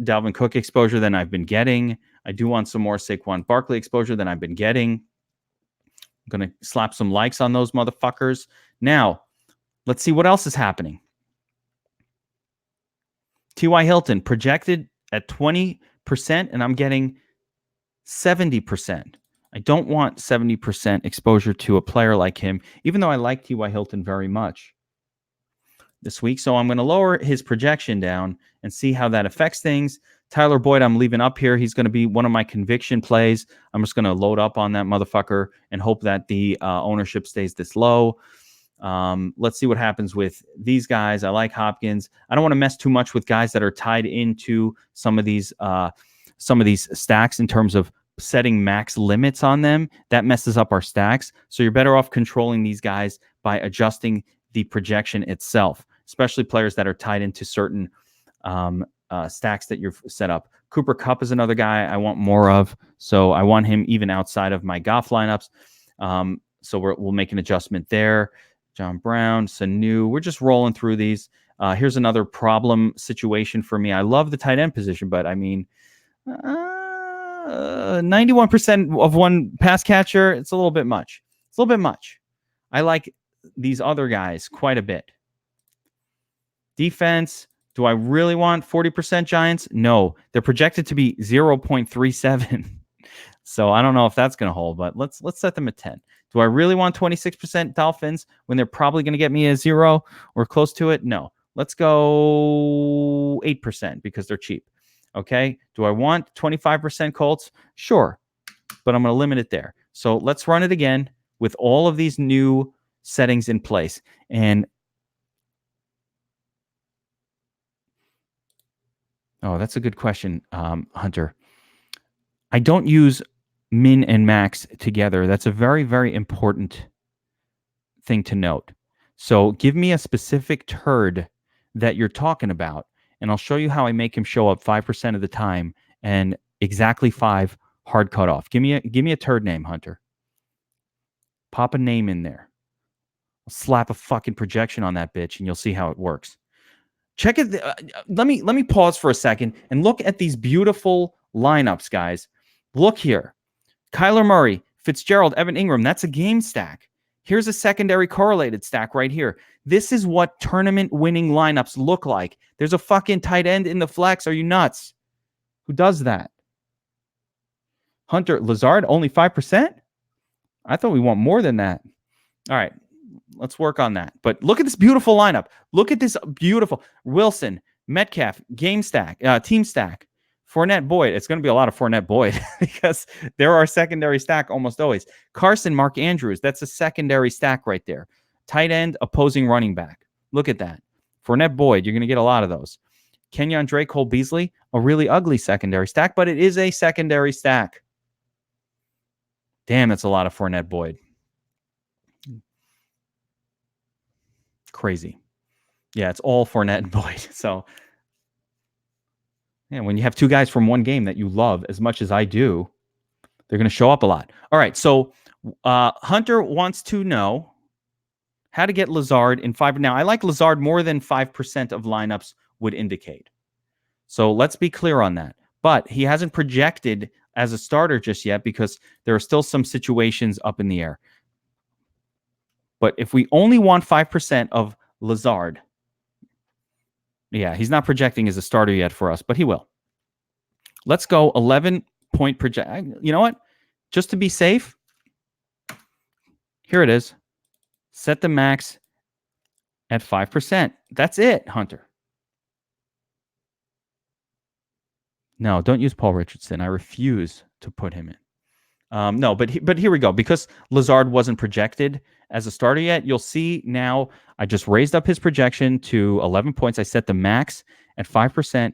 Dalvin Cook exposure than I've been getting. I do want some more Saquon Barkley exposure than I've been getting. I'm going to slap some likes on those motherfuckers. Now, let's see what else is happening. T.Y. Hilton projected at 20%, and I'm getting 70%. I don't want 70% exposure to a player like him, even though I like T.Y. Hilton very much. this week. So I'm going to lower his projection down and see how that affects things. Tyler Boyd, I'm leaving up here. He's going to be one of my conviction plays. I'm just going to load up on that motherfucker and hope that the ownership stays this low. Let's see what happens with these guys. I like Hopkins. I don't want to mess too much with guys that are tied into some of these stacks in terms of setting max limits on them. That messes up our stacks. So you're better off controlling these guys by adjusting the projection itself, especially players that are tied into certain stacks that you've set up. Cooper Kupp is another guy I want more of. So I want him even outside of my Goff lineups. So we'll make an adjustment there. John Brown, Sanu. We're just rolling through these. Here's another problem situation for me. I love the tight end position, but I mean, 91% of one pass catcher, it's a little bit much. It's a little bit much. I like these other guys quite a bit. Defense, do I really want 40% Giants? No. They're projected to be 0.37. So I don't know if that's going to hold, but let's set them at 10. Do I really want 26% Dolphins when they're probably going to get me a 0 or close to it? No. Let's go 8% because they're cheap. Okay. Do I want 25% Colts? Sure. But I'm going to limit it there. So let's run it again with all of these new settings in place. And oh, that's a good question, Hunter. I don't use min and max together. That's a very, very important thing to note. So give me a specific turd that you're talking about, and I'll show you how I make him show up 5% of the time and exactly 5 hard cutoff. Give me a turd name, Hunter. Pop a name in there. I'll slap a fucking projection on that bitch, and you'll see how it works. Check it. Let me pause for a second and look at these beautiful lineups, guys. Look here. Kyler Murray, Fitzgerald, Evan Ingram. That's a game stack. Here's a secondary correlated stack right here. This is what tournament winning lineups look like. There's a fucking tight end in the flex. Are you nuts? Who does that? Hunter Lazard, only 5%? I thought we want more than that. All right. Let's work on that. But look at this beautiful lineup. Look at this beautiful Wilson, Metcalf, game stack, team stack, Fournette, Boyd. It's going to be a lot of Fournette, Boyd because they're our secondary stack almost always. Carson, Mark Andrews. That's a secondary stack right there. Tight end, opposing running back. Look at that. Fournette, Boyd. You're going to get a lot of those. Kenyon Drake, Cole Beasley. A really ugly secondary stack, but it is a secondary stack. Damn, that's a lot of Fournette, Boyd. Crazy. Yeah, it's all Fournette and Boyd. So, yeah, when you have two guys from one game that you love as much as I do, they're going to show up a lot. All right, so Hunter wants to know how to get Lazard in 5. Now, I like Lazard more than 5% of lineups would indicate. So let's be clear on that. But he hasn't projected as a starter just yet because there are still some situations up in the air. But if we only want 5% of Lazard, yeah, he's not projecting as a starter yet for us, but he will. Let's go 11-point project. You know what? Just to be safe, here it is. Set the max at 5%. That's it, Hunter. No, don't use Paul Richardson. I refuse to put him in. No, but here we go. Because Lazard wasn't projected as a starter yet, you'll see now I just raised up his projection to 11 points. I set the max at 5%,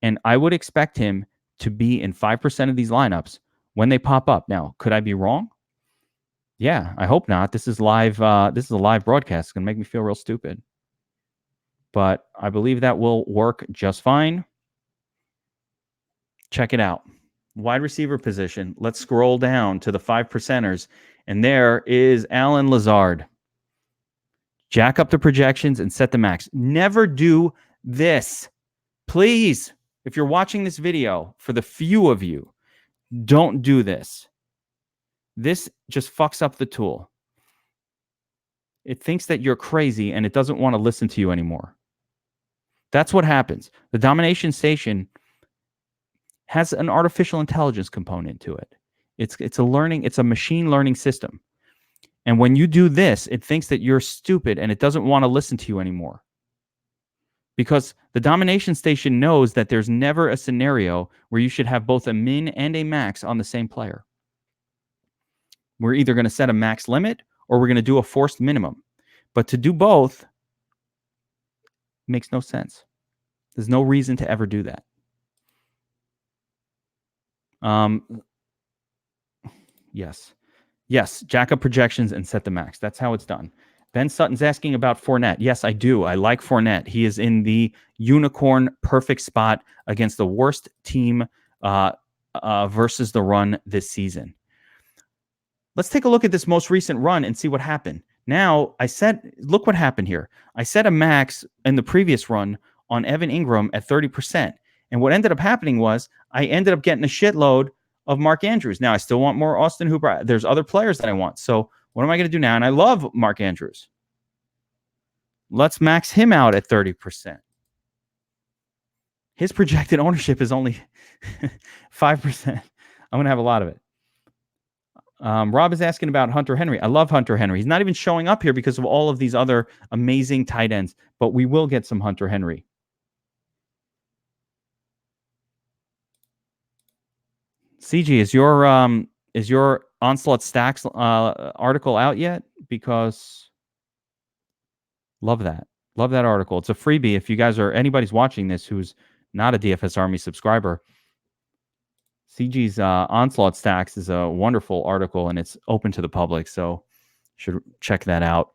and I would expect him to be in 5% of these lineups when they pop up. Now, could I be wrong? Yeah, I hope not. This is live. This is a live broadcast. It's going to make me feel real stupid. But I believe that will work just fine. Check it out. Wide receiver position. Let's scroll down to the 5%ers. And there is Alan Lazard. Jack up the projections and set the max. Never do this. Please, if you're watching this video, for the few of you, don't do this. This just fucks up the tool. It thinks that you're crazy and it doesn't want to listen to you anymore. That's what happens. The Domination Station has an artificial intelligence component to it. It's a machine learning system. And when you do this, it thinks that you're stupid and it doesn't want to listen to you anymore. because the domination station knows that there's never a scenario where you should have both a min and a max on the same player. We're either going to set a max limit or we're going to do a forced minimum. But to do both makes no sense. There's no reason to ever do that. Yes. Jack up projections and set the max. That's how it's done. Ben Sutton's asking about Fournette. Yes, I do. I like Fournette. He is in the unicorn perfect spot against the worst team versus the run this season. Let's take a look at this most recent run and see what happened. Now, look what happened here. I set a max in the previous run on Evan Ingram at 30%. And what ended up happening was I ended up getting a shitload of Mark Andrews. Now, I still want more Austin Hooper. There's other players that I want. So what am I going to do now? And I love Mark Andrews. Let's max him out at 30%. His projected ownership is only 5%. I'm going to have a lot of it. Rob is asking about Hunter Henry. I love Hunter Henry. He's not even showing up here because of all of these other amazing tight ends, but we will get some Hunter Henry. CG, is your Onslaught Stacks article out yet? Because love that article. It's a freebie. If you guys anybody's watching this who's not a DFS Army subscriber, CG's Onslaught Stacks is a wonderful article and it's open to the public, so should check that out.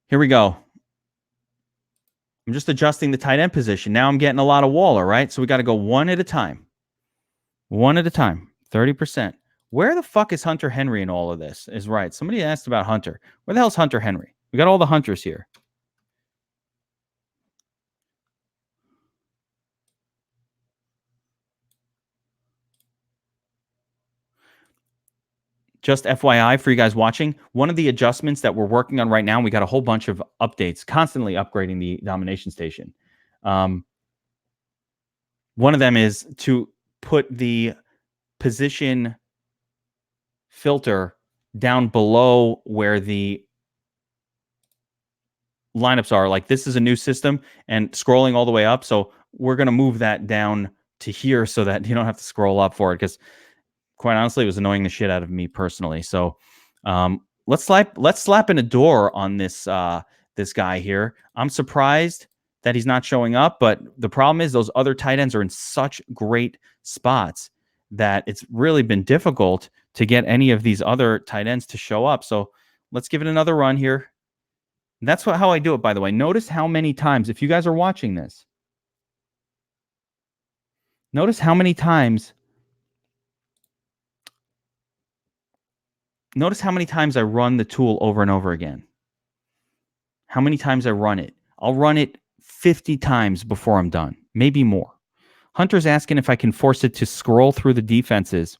Here we go. I'm just adjusting the tight end position. Now I'm getting a lot of Waller, right? So we got to go one at a time. 30%. Where the fuck is Hunter Henry in all of this? Is right. Somebody asked about Hunter. Where the hell's Hunter Henry? We got all the Hunters here. Just FYI for you guys watching, one of the adjustments that we're working on right now, we got a whole bunch of updates, constantly upgrading the Domination Station. One of them is to put the position filter down below where the lineups are. Like, this is a new system and scrolling all the way up. So we're going to move that down to here so that you don't have to scroll up for it, because quite honestly, it was annoying the shit out of me personally. So let's slap in a door on this this guy here. I'm surprised that he's not showing up, but the problem is those other tight ends are in such great spots that it's really been difficult to get any of these other tight ends to show up. So let's give it another run here. And that's how I do it, by the way. Notice how many times, if you guys are watching this, notice how many times I run the tool over and over again. How many times I run it. I'll run it 50 times before I'm done, maybe more. Hunter's asking if I can force it to scroll through the defenses.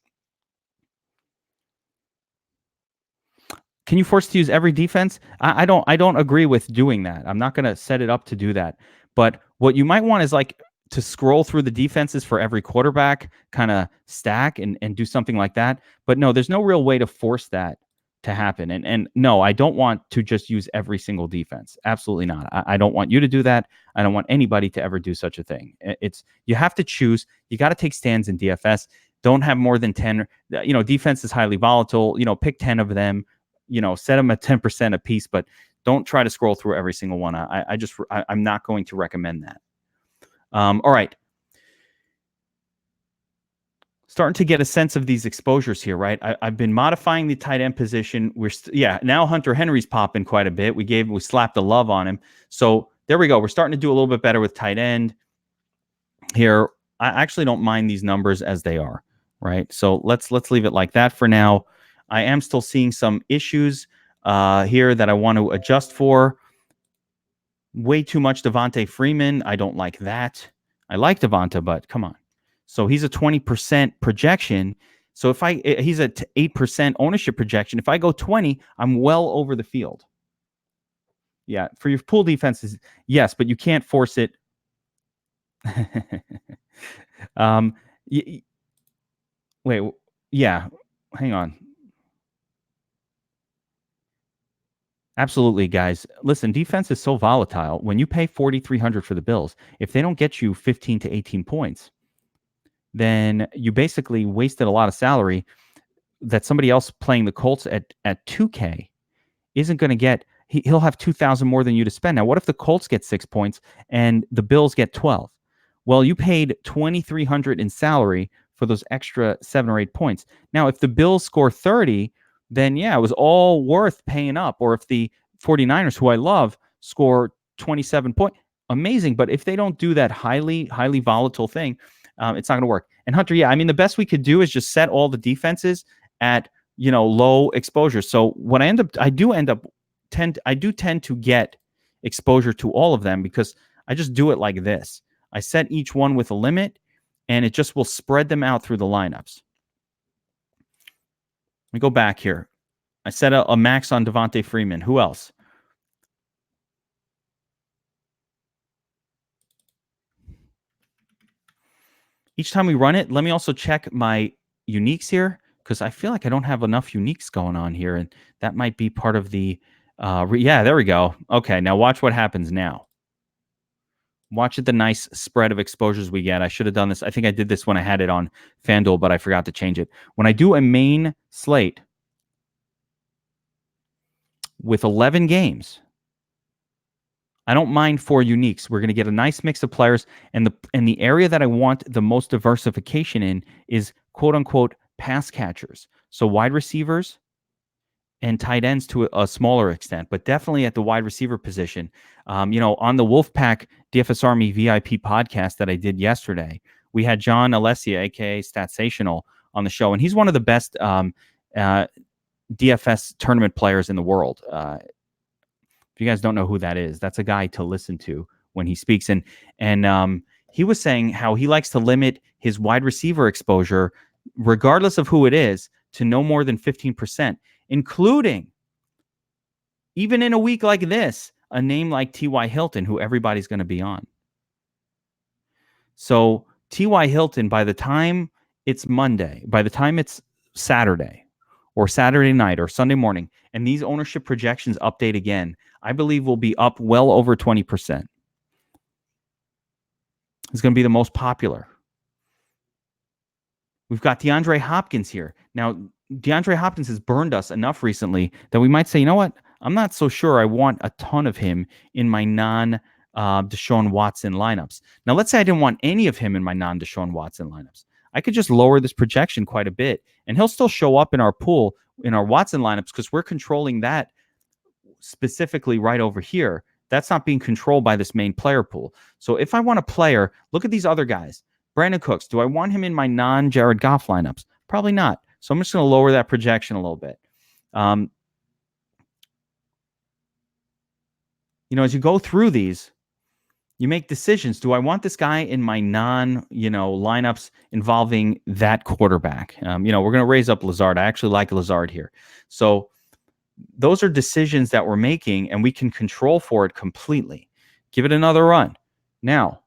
Can you force it to use every defense? I don't agree with doing that. I'm not going to set it up to do that. But what you might want is like to scroll through the defenses for every quarterback, kind of stack and do something like that. But no, there's no real way to force that to happen. And no, I don't want to just use every single defense. Absolutely not. I don't want you to do that. I don't want anybody to ever do such a thing. You have to choose. You got to take stands in DFS. Don't have more than 10. Defense is highly volatile. Pick 10 of them. Set them at 10% a piece, but don't try to scroll through every single one. I'm not going to recommend that. All right. Starting to get a sense of these exposures here, right? I've been modifying the tight end position. Now Hunter Henry's popping quite a bit. We slapped the love on him. So there we go. We're starting to do a little bit better with tight end here. I actually don't mind these numbers as they are, right? So let's leave it like that for now. I am still seeing some issues here that I want to adjust for. Way too much Devonta Freeman. I don't like that. I like Devonta, but come on. So he's a 20% projection. So he's a 8% ownership projection. If I go 20, I'm well over the field. Yeah, for your pool defenses, yes, but you can't force it. Wait, yeah, hang on. Absolutely, guys. Listen, defense is so volatile. When you pay 4,300 for the Bills, if they don't get you 15 to 18 points, then you basically wasted a lot of salary that somebody else playing the Colts at 2K isn't going to get. He'll have 2,000 more than you to spend. Now, what if the Colts get 6 points and the Bills get 12? Well, you paid 2,300 in salary for those extra 7 or 8 points. Now, if the Bills score 30, then yeah, it was all worth paying up. Or if the 49ers, who I love, score 27 points, amazing. But if they don't do that highly volatile thing, it's not going to work. And Hunter, yeah, I mean, the best we could do is just set all the defenses at low exposure. So what I do tend to get exposure to all of them because I just do it like this. I set each one with a limit, and it just will spread them out through the lineups. Let me go back here. I set a max on Devontae Freeman. Who else? Each time we run it, let me also check my uniques here because I feel like I don't have enough uniques going on here, and that might be part of the. Yeah, there we go. Okay, now watch what happens now. Watch the nice spread of exposures we get. I should have done this. I think I did this when I had it on FanDuel, but I forgot to change it. When I do a main slate with 11 games, I don't mind 4 uniques. We're going to get a nice mix of players, and the area that I want the most diversification in is quote unquote pass catchers. So wide receivers and tight ends to a smaller extent, but definitely at the wide receiver position. On the Wolfpack DFS Army VIP podcast that I did yesterday, we had John Alessia, aka Statsational, on the show, and he's one of the best DFS tournament players in the world. If you guys don't know who that is, that's a guy to listen to when he speaks. And he was saying how he likes to limit his wide receiver exposure, regardless of who it is, to no more than 15%, including, even in a week like this, a name like T.Y. Hilton, who everybody's going to be on. So T.Y. Hilton, by the time it's Monday, by the time it's Saturday or Saturday night or Sunday morning, and these ownership projections update again, I believe will be up well over 20%. It's going to be the most popular. We've got DeAndre Hopkins here. Now, DeAndre Hopkins has burned us enough recently that we might say, you know what? I'm not so sure I want a ton of him in my non-Deshaun Watson lineups. Now, let's say I didn't want any of him in my non-Deshaun Watson lineups. I could just lower this projection quite a bit, and he'll still show up in our pool, in our Watson lineups, because we're controlling that specifically right over here. That's not being controlled by this main player pool. So if I want a player, look at these other guys. Brandon Cooks, do I want him in my non-Jared Goff lineups? Probably not. So I'm just going to lower that projection a little bit. As you go through these, you make decisions. Do I want this guy in my lineups involving that quarterback? We're going to raise up Lazard. I actually like Lazard here. So those are decisions that we're making, and we can control for it completely. Give it another run. Now,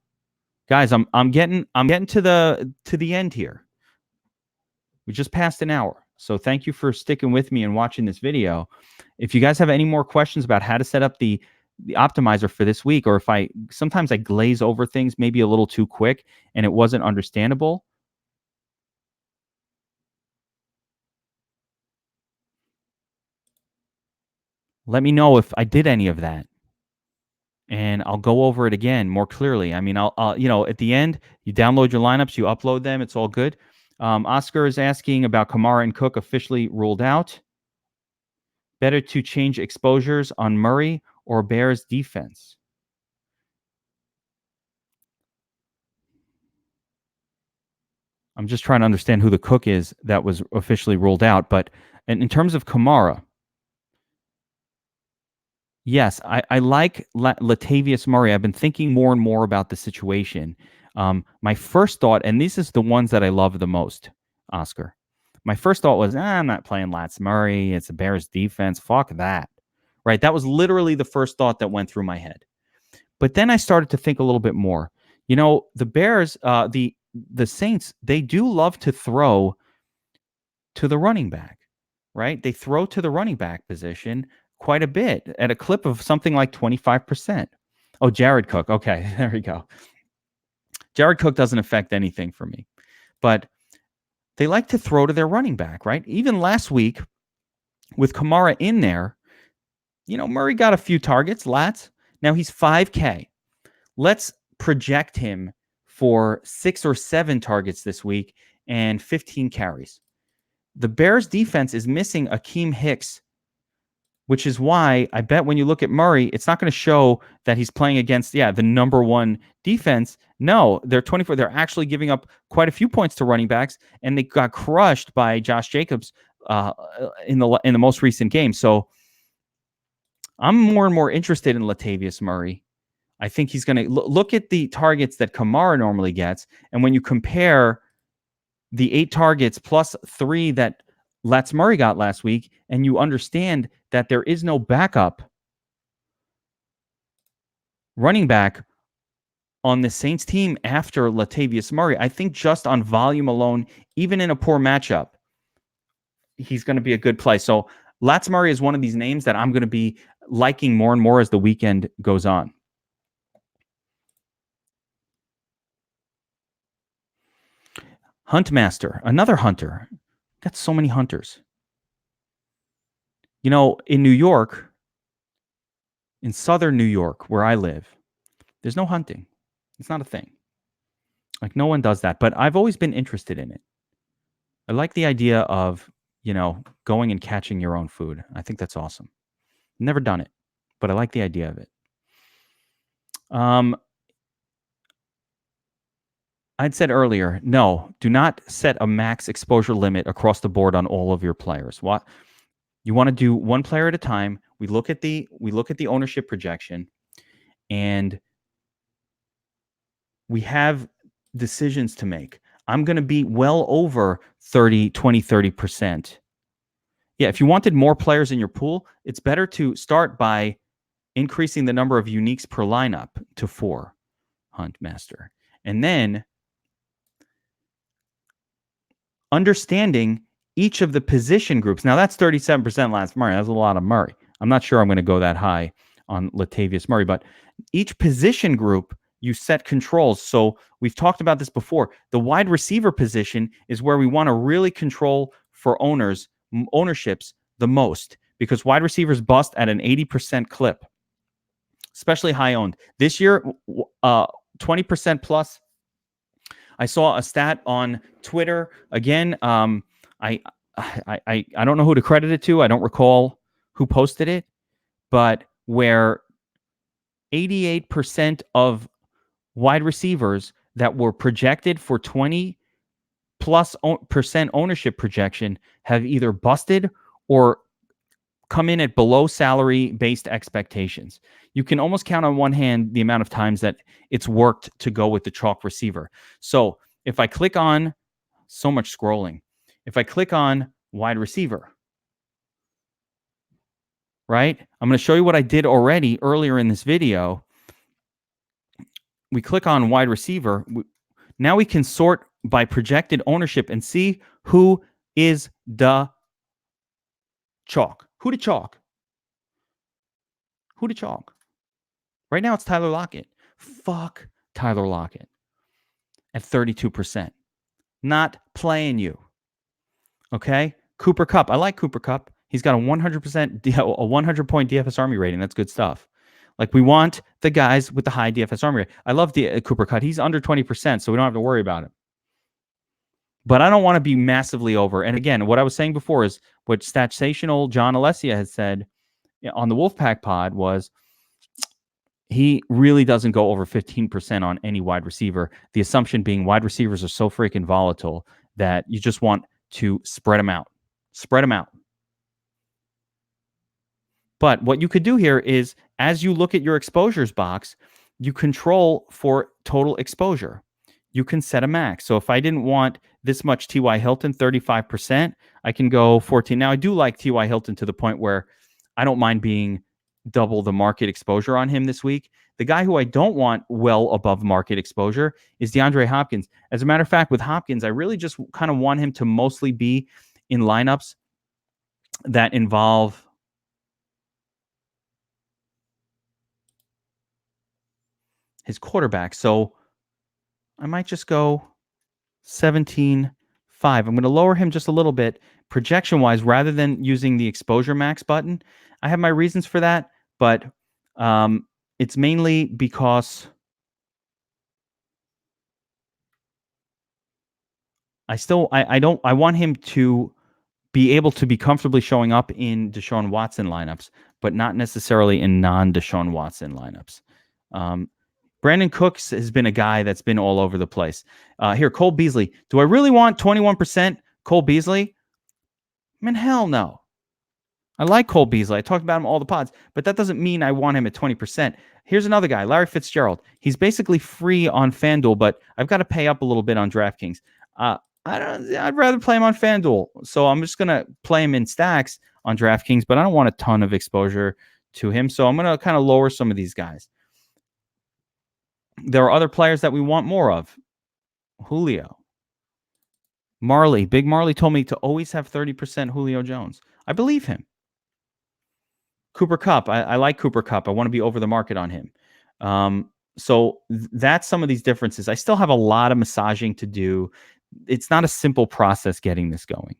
guys, I'm getting to the end here. We just passed an hour. So thank you for sticking with me and watching this video. If you guys have any more questions about how to set up the optimizer for this week, or if sometimes I glaze over things maybe a little too quick and it wasn't understandable, let me know if I did any of that, and I'll go over it again more clearly. I mean, I'll at the end, you download your lineups, you upload them, it's all good. Oscar is asking about Kamara and Cook officially ruled out. Better to change exposures on Murray or Bears defense? I'm just trying to understand who the Cook is that was officially ruled out. But in terms of Kamara, yes, I like Latavius Murray. I've been thinking more and more about the situation. My first thought, and this is the ones that I love the most, Oscar. My first thought was, I'm not playing Lats Murray. It's a Bears defense. Fuck that. Right? That was literally the first thought that went through my head. But then I started to think a little bit more. The Bears, the Saints, they do love to throw to the running back, right? They throw to the running back position quite a bit at a clip of something like 25%. Oh, Jared Cook. Okay, there we go. Jared Cook doesn't affect anything for me, but they like to throw to their running back, right? Even last week with Kamara in there, Murray got a few targets, Lats. Now he's 5K. Let's project him for 6 or 7 targets this week and 15 carries. The Bears defense is missing Akeem Hicks, which is why I bet when you look at Murray, it's not going to show that he's playing against, the number one defense. No, they're 24. They're actually giving up quite a few points to running backs, and they got crushed by Josh Jacobs in the most recent game. So I'm more and more interested in Latavius Murray. I think he's going to look at the targets that Kamara normally gets, and when you compare the 8 targets plus 3 that Lats Murray got last week, and you understand that there is no backup running back on the Saints team after Latavius Murray, I think just on volume alone, even in a poor matchup, he's going to be a good play. So Lats Murray is one of these names that I'm going to be liking more and more as the weekend goes on. Huntmaster, another hunter. Got so many hunters. In New York, in southern New York, where I live, there's no hunting. It's not a thing. Like, no one does that. But I've always been interested in it. I like the idea of, going and catching your own food. I think that's awesome. Never done it, but I like the idea of it. I'd said earlier, no, do not set a max exposure limit across the board on all of your players. What you want to do one player at a time. We look at the ownership projection, and we have decisions to make. I'm going to be well over 30%. Yeah, if you wanted more players in your pool, it's better to start by increasing the number of uniques per lineup to 4, Huntmaster. And then understanding each of the position groups. Now, that's 37% last Murray. That's a lot of Murray. I'm not sure I'm going to go that high on Latavius Murray, but each position group, you set controls. So we've talked about this before. The wide receiver position is where we want to really control for ownerships the most, because wide receivers bust at an 80% clip, especially high owned. This year, 20% plus. I saw a stat on Twitter. Again, I don't know who to credit it to. I don't recall who posted it, but where 88% of wide receivers that were projected for 20% ownership projection have either busted or come in at below salary-based expectations. You can almost count on one hand the amount of times that it's worked to go with the chalk receiver. So if I click on, so much scrolling, if I click on wide receiver, right? I'm going to show you what I did already earlier in this video. We click on wide receiver. Now we can sort by projected ownership and see who is the chalk. Who to chalk? Who to chalk? Right now it's Tyler Lockett. Fuck Tyler Lockett at 32%. Not playing you. Okay? Cooper Kupp. I like Cooper Kupp. He's got a 100-point DFS Army rating. That's good stuff. Like, we want the guys with the high DFS Army rating. I love the Cooper Kupp. He's under 20%, so we don't have to worry about him. But I don't want to be massively over. And again, what I was saying before is what Statsational John Alessia has said on the Wolfpack pod was he really doesn't go over 15% on any wide receiver. The assumption being wide receivers are so freaking volatile that you just want to spread them out. Spread them out. But what you could do here is, as you look at your exposures box, you control for total exposure. You can set a max. So if I didn't want this much T.Y. Hilton, 35%, I can go 14. Now, I do like T.Y. Hilton to the point where I don't mind being double the market exposure on him this week. The guy who I don't want well above market exposure is DeAndre Hopkins. As a matter of fact, with Hopkins, I really just kind of want him to mostly be in lineups that involve his quarterback. So I might just go 17.5. I'm going to lower him just a little bit projection-wise rather than using the exposure max button. I have my reasons for that, but it's mainly because I want him to be able to be comfortably showing up in Deshaun Watson lineups, but not necessarily in non-Deshaun Watson lineups. Brandon Cooks has been a guy that's been all over the place. Here, Cole Beasley. Do I really want 21% Cole Beasley? I mean, hell no. I like Cole Beasley. I talked about him all the pods, but that doesn't mean I want him at 20%. Here's another guy, Larry Fitzgerald. He's basically free on FanDuel, but I've got to pay up a little bit on DraftKings. I'd rather play him on FanDuel. So I'm just going to play him in stacks on DraftKings, but I don't want a ton of exposure to him. So I'm going to kind of lower some of these guys. There are other players that we want more of. Julio. Marley. Big Marley told me to always have 30% Julio Jones. I believe him. Cooper Kupp. I like Cooper Kupp. I want to be over the market on him. So that's some of these differences. I still have a lot of massaging to do. It's not a simple process getting this going.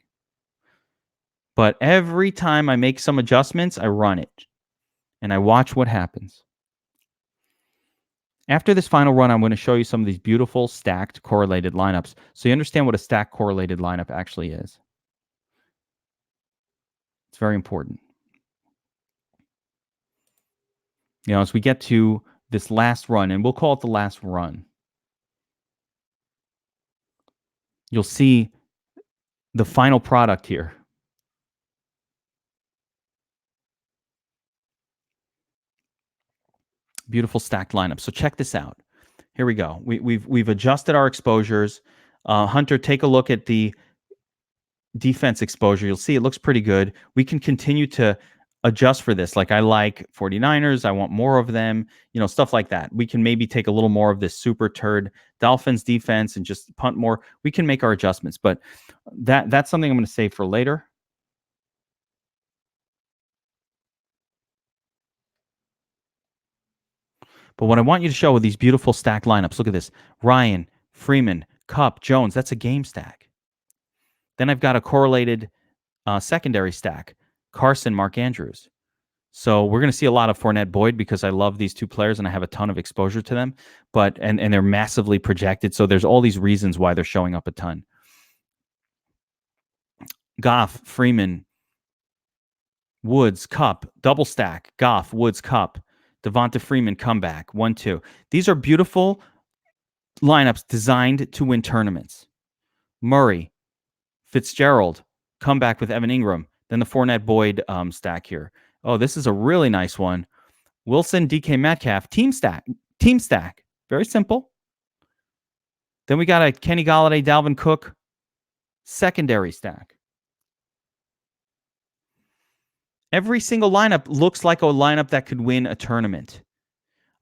But every time I make some adjustments, I run it. And I watch what happens. After this final run, I'm going to show you some of these beautiful stacked correlated lineups so you understand what a stacked correlated lineup actually is. It's very important. As we get to this last run, and we'll call it the last run, you'll see the final product here. Beautiful stacked lineup. So check this out. Here we go. We've adjusted our exposures. Hunter, take a look at the defense exposure. You'll see it looks pretty good. We can continue to adjust for this. Like I like 49ers. I want more of them, stuff like that. We can maybe take a little more of this super turd Dolphins defense and just punt more. We can make our adjustments, but that's something I'm going to save for later. But what I want you to show with these beautiful stacked lineups, look at this. Ryan, Freeman, Kupp, Jones, that's a game stack. Then I've got a correlated secondary stack. Carson, Mark Andrews. So we're going to see a lot of Fournette, Boyd because I love these two players and I have a ton of exposure to them. But and they're massively projected. So there's all these reasons why they're showing up a ton. Goff, Freeman, Woods, Kupp, double stack. Goff, Woods, Kupp. Devonta Freeman, comeback, 1-2. These are beautiful lineups designed to win tournaments. Murray, Fitzgerald, comeback with Evan Ingram. Then the Fournette Boyd stack here. Oh, this is a really nice one. Wilson, DK Metcalf, team stack. Team stack. Very simple. Then we got a Kenny Golladay, Dalvin Cook, secondary stack. Every single lineup looks like a lineup that could win a tournament.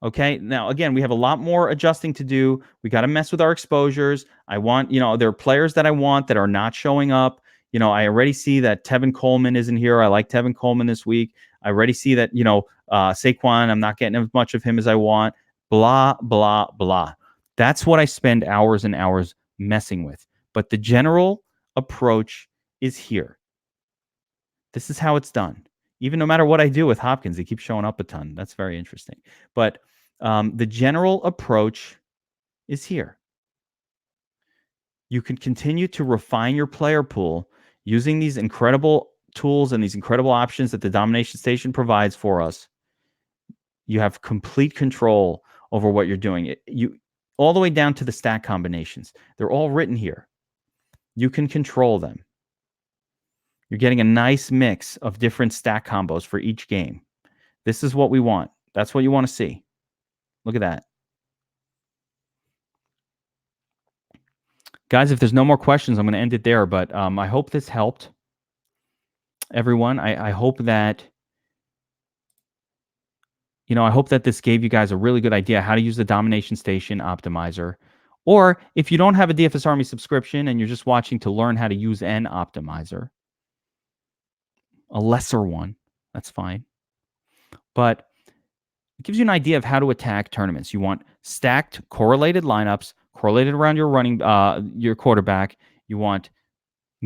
Okay. Now, again, we have a lot more adjusting to do. We got to mess with our exposures. I want, there are players that I want that are not showing up. I already see that Tevin Coleman isn't here. I like Tevin Coleman this week. I already see that, Saquon, I'm not getting as much of him as I want. Blah, blah, blah. That's what I spend hours and hours messing with. But the general approach is here. This is how it's done. Even no matter what I do with Hopkins, he keeps showing up a ton. That's very interesting. But the general approach is here. You can continue to refine your player pool using these incredible tools and these incredible options that the Domination Station provides for us. You have complete control over what you're doing. You all the way down to the stack combinations. They're all written here. You can control them. You're getting a nice mix of different stack combos for each game. This is what we want. That's what you want to see. Look at that. Guys, if there's no more questions, I'm going to end it there. But I hope this helped everyone. I hope that, I hope that this gave you guys a really good idea how to use the Domination Station optimizer. Or if you don't have a DFS Army subscription and you're just watching to learn how to use an optimizer, a lesser one, that's fine. But It gives you an idea of how to attack tournaments. You want stacked, correlated lineups, correlated around your quarterback. You want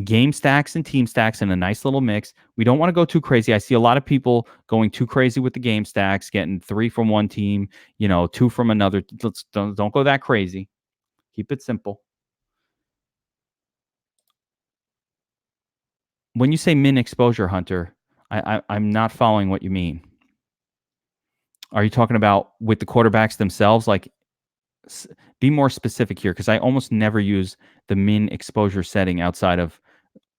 game stacks and team stacks in a nice little mix. We don't want to go too crazy. I see a lot of people going too crazy with the game stacks, getting 3 from one team, 2 from another. Don't go that crazy. Keep it simple. When you say min exposure, Hunter, I'm not following what you mean. Are you talking about with the quarterbacks themselves? Like, be more specific here, because I almost never use the min exposure setting outside of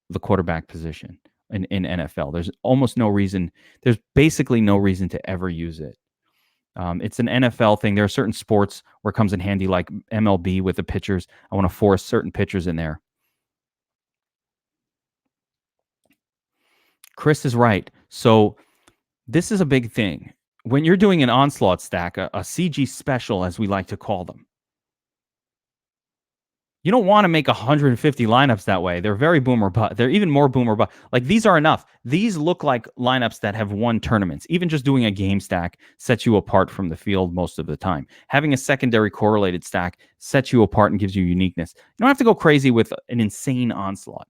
the quarterback position in NFL. There's almost no reason. There's basically no reason to ever use it. It's an NFL thing. There are certain sports where it comes in handy, like MLB with the pitchers. I want to force certain pitchers in there. Chris is right. So this is a big thing. When you're doing an onslaught stack, a CG special, as we like to call them, you don't want to make 150 lineups that way. They're very boomer bust. They're even more boomer bust. Like, these are enough. These look like lineups that have won tournaments. Even just doing a game stack sets you apart from the field most of the time. Having a secondary correlated stack sets you apart and gives you uniqueness. You don't have to go crazy with an insane onslaught.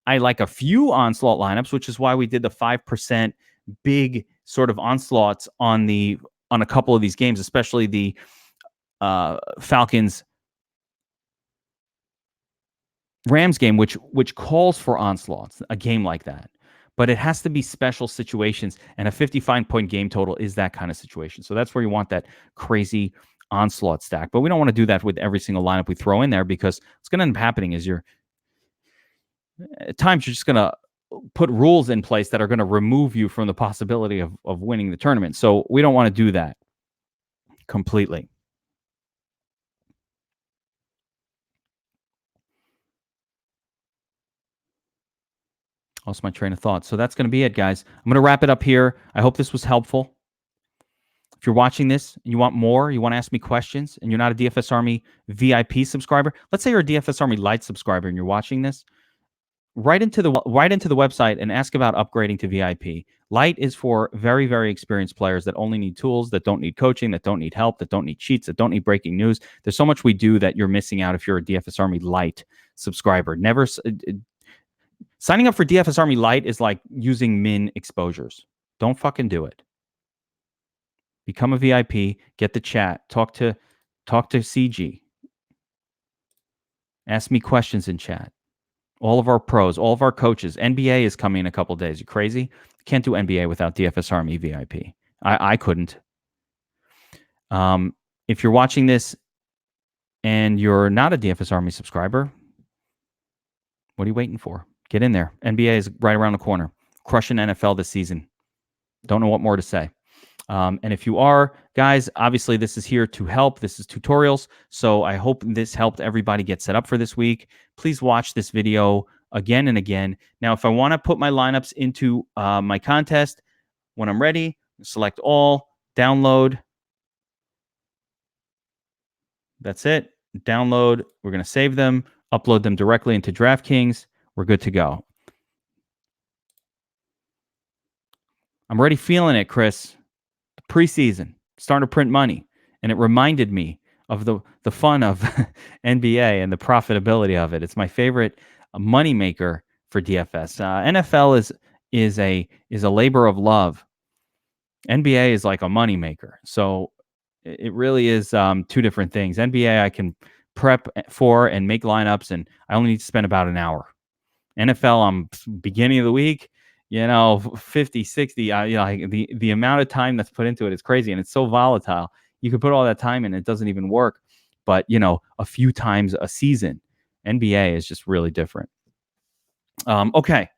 I like a few onslaught lineups, which is why we did the 5% big sort of onslaughts on a couple of these games, especially the Falcons Rams game, which calls for onslaughts, a game like that. But it has to be special situations, and a 55-point game total is that kind of situation. So that's where you want that crazy onslaught stack. But we don't want to do that with every single lineup we throw in there, because what's going to end up happening is at times you're just going to put rules in place that are going to remove you from the possibility of winning the tournament. So we don't want to do that completely. Lost my train of thought. So that's going to be it, guys. I'm going to wrap it up here. I hope this was helpful. If you're watching this and you want more, you want to ask me questions, and you're not a DFS Army VIP subscriber, let's say you're a DFS Army Lite subscriber and you're watching this, write into the website and ask about upgrading to VIP. Lite is for very, very experienced players that only need tools, that don't need coaching, that don't need help, that don't need cheats, that don't need breaking news. There's so much we do that you're missing out if you're a DFS Army Lite subscriber. Signing up for DFS Army Lite is like using min exposures. Don't fucking do it. Become a VIP, get the chat, talk to CG. Ask me questions in chat. All of our pros, all of our coaches. NBA is coming in a couple days. You crazy? Can't do NBA without DFS Army VIP. I couldn't. If you're watching this and you're not a DFS Army subscriber, what are you waiting for? Get in there. NBA is right around the corner. Crushing NFL this season. Don't know what more to say. And if you are, guys, obviously this is here to help. This is tutorials. So I hope this helped everybody get set up for this week. Please watch this video again and again. Now, if I want to put my lineups into my contest, when I'm ready, select all, download. That's it. Download. We're going to save them, upload them directly into Draftkings. We're good to go. I'm already feeling it, Chris. Preseason, starting to print money. And it reminded me of the fun of NBA and the profitability of it. It's my favorite money maker for DFS. NFL is a labor of love. NBA is like a money maker. So it really is two different things. NBA, I can prep for and make lineups, and I only need to spend about an hour. NFL, I'm beginning of the week, 50, 60, the amount of time that's put into it is crazy, and it's so volatile. You could put all that time in, it doesn't even work. But, a few times a season, NBA is just really different. Okay,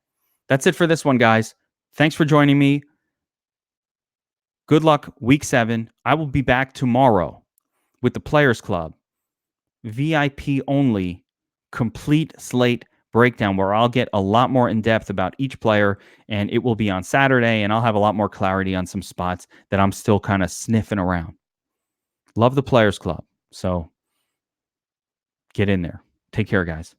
that's it for this one, guys. Thanks for joining me. Good luck, week 7. I will be back tomorrow with the Players Club. VIP only, complete slate breakdown, where I'll get a lot more in depth about each player, and it will be on Saturday, and I'll have a lot more clarity on some spots that I'm still kind of sniffing around. Love the Players Club. So get in there. Take care, guys.